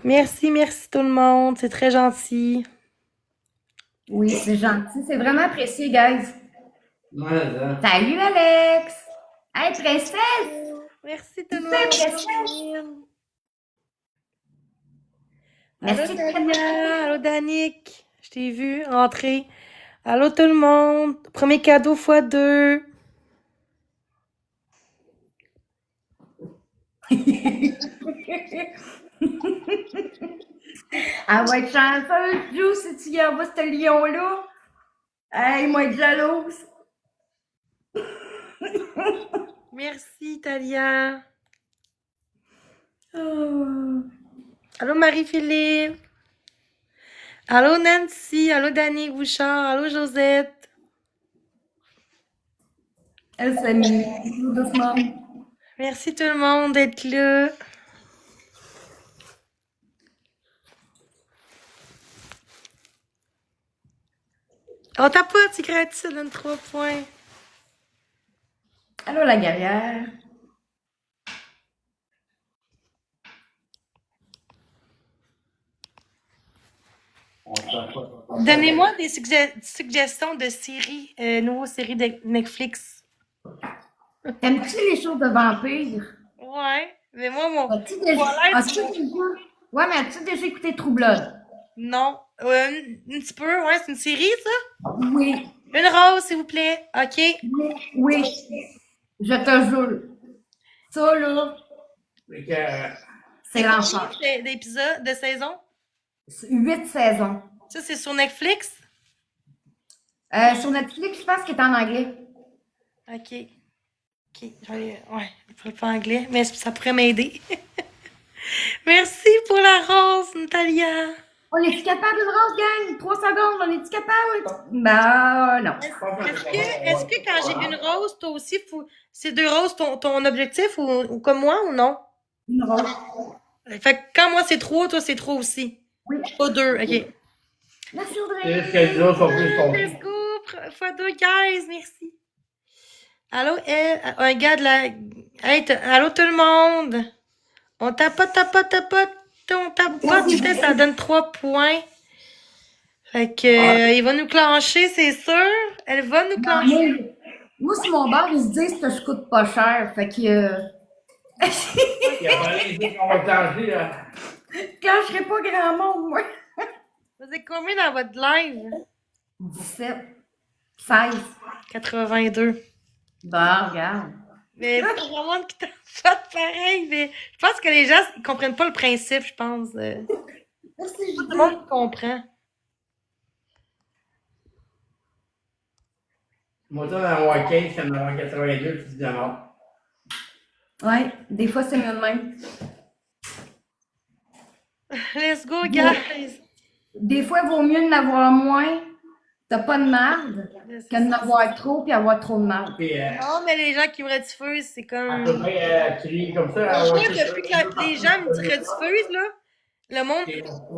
Merci, merci tout le monde. C'est très gentil. Oui, c'est gentil. C'est vraiment apprécié, guys. Ouais, ça. Salut, Alex. Hey, princesse. Merci tout le Merci, monde. Allô, Merci. Talia. Allô, Danick. Je t'ai vu rentrer. Allô, tout le monde. Premier cadeau x2. Elle va être chanceuse, Jou, si tu y envoies ce lion-là. Hey, moi, être jalouse. Merci, Talia. Oh. Allô, Marie-Philippe. Allô, Nancy. Allô, Danick Bouchard. Allô, Josette. Elle s'est mise doucement. Merci tout le monde d'être là. On t'a pas, tu crées ça, donne 3 points. Allô, la guerrière. Donnez-moi des suggestions de séries, nouvelles séries de Netflix. T'aimes-tu les choses de vampires? Ouais, mais moi, mon. As-tu déjà... Voilà, As-tu déjà... Ouais, mais as-tu déjà écouté True Blood? Non. Un petit peu, ouais, c'est une série, ça? Oui. Une rose, s'il vous plaît. OK. Oui. Je te jure. Ça, là, Fait que, c'est l'enfer. D'épisodes, de saison? 8 saisons. Ça, c'est sur Netflix? Sur Netflix, je pense qu'il est en anglais. OK. OK. Ouais, je parle pas anglais, mais ça pourrait m'aider. Merci pour la rose, Natalia. On est-tu capable d'une rose, gang? 3 secondes, on est-tu capable? Ben, non. Est-ce que quand j'ai une rose, toi aussi, c'est 2 roses ton objectif ou comme moi ou non? Une rose. Fait que quand moi c'est 3, toi c'est 3 aussi. Oui. Pas 2, ok. Merci C'est Audrey. juste que les autres sont plus Let's contents. go, fois 2, guys, merci. Allô, un gars de la... Hey, allô tout le monde. On tapote, on tapote, ça donne 3 points. Fait que, il va nous clencher, c'est sûr. Elle va nous clencher. Moi, sur mon bar, ils se disent que je coûte pas cher. Fait que Il y a pas rien qu'on va clencher, là. clencherai pas grand monde, moi. Vous êtes combien dans votre live? 17, 16. 82. Bah, regarde. Mais pas vraiment qui t'en fait pareil, mais je pense que les gens ils comprennent pas le principe, je pense. Merci, Tout le monde comprend. Moi, t'en avoir 15, t'en avoir 82, tu dis de mort. Ouais, des fois, c'est mieux de même. Let's go, guys! Des fois, il vaut mieux d'en avoir moins, t'as pas de marde, que d'en avoir trop puis avoir trop de marde. Puis, Non, mais les gens qui me rediffusent, c'est à comme... peu près, tu lis comme ça. Moi, depuis que les gens me rediffusent, là, le monde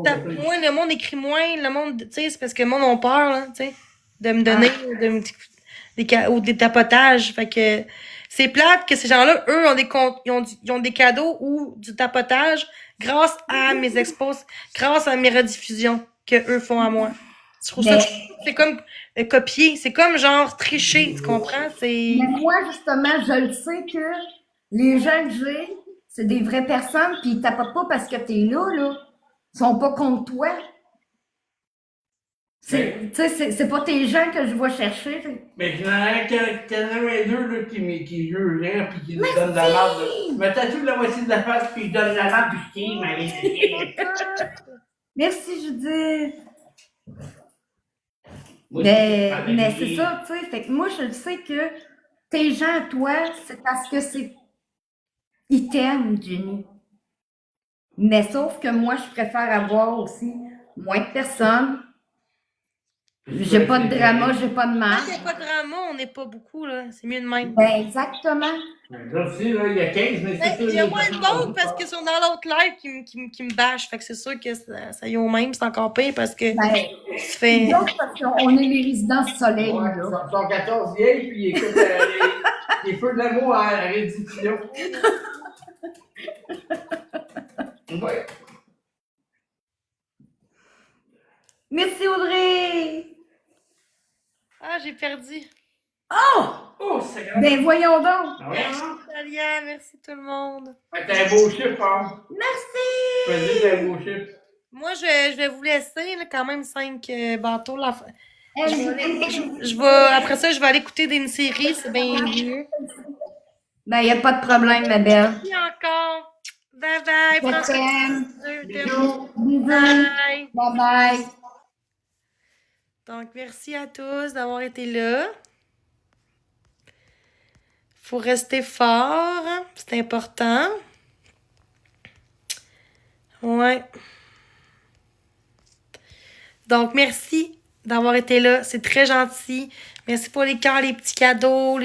tape moins, le monde écrit moins, le monde, tu sais, c'est parce que le monde a peur, là, tu sais, de me donner ou des tapotages. Fait que c'est plate que ces gens-là, eux, ils ont des cadeaux ou du tapotage grâce à mes expos, grâce à mes rediffusions que eux font à moi. Je trouve ça, c'est comme copier, c'est comme genre tricher, tu comprends? C'est... Mais moi, justement, je le sais que les gens que j'ai, c'est des vraies personnes, puis ils tapotent pas parce que t'es là. Ils sont pas contre toi. Tu sais, c'est pas tes gens que je vais chercher. Mais il y en a deux là, qui jugeraient puis qui nous donnent de la merde. Je me tatoue la moitié de la face puis ils donnent de la merde puis je tiens, mais... Merci, Judith. Moi, Mais c'est ça, tu sais. Fait que moi, je le sais que tes gens, toi, c'est parce que c'est. Ils t'aiment, Jenny. Mais sauf que moi, je préfère avoir aussi moins de personnes. J'ai pas de drama, j'ai pas de Quand mal. il n'y a pas de drama, on n'est pas beaucoup, là. C'est mieux de même. Ben, exactement. Là aussi, là, il y a 15, mais c'est Il y a moins de monde parce qu'ils sont dans l'autre live qui me bâchent. Fait que c'est sûr que ça y est au même, c'est encore pire parce que Ben, tu fais... nous autres, parce qu'on est les résidents du soleil, Ouais, là. ils sont 14 vieilles puis ils écoutent les feux de l'amour à la rediffusion. Ouais. Merci, Audrey! Ah, j'ai perdu. Oh, c'est grave. Ben, voyons donc! Ah ouais, hein? Talia, merci tout le monde. T'as un beau chiffre, hein? Merci! Vas-y, t'as un beau chiffre. Moi, je vais vous laisser, là, quand même 5 bateaux. Là. Elle- Après ça, je vais aller écouter une série, c'est bien mieux. Ben, y a pas de problème, ma belle. Merci encore. Bye bye. Je Prends soin t'aime. de toi. Bisous. Bisous. Bye. Bye bye. Donc, merci à tous d'avoir été là. Faut rester fort, c'est important. Ouais. Donc, merci d'avoir été là. C'est très gentil. Merci pour les cœurs, les petits cadeaux,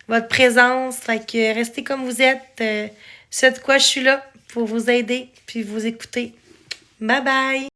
votre présence. Fait que restez comme vous êtes. C'est de quoi je suis là pour vous aider puis vous écouter. Bye bye!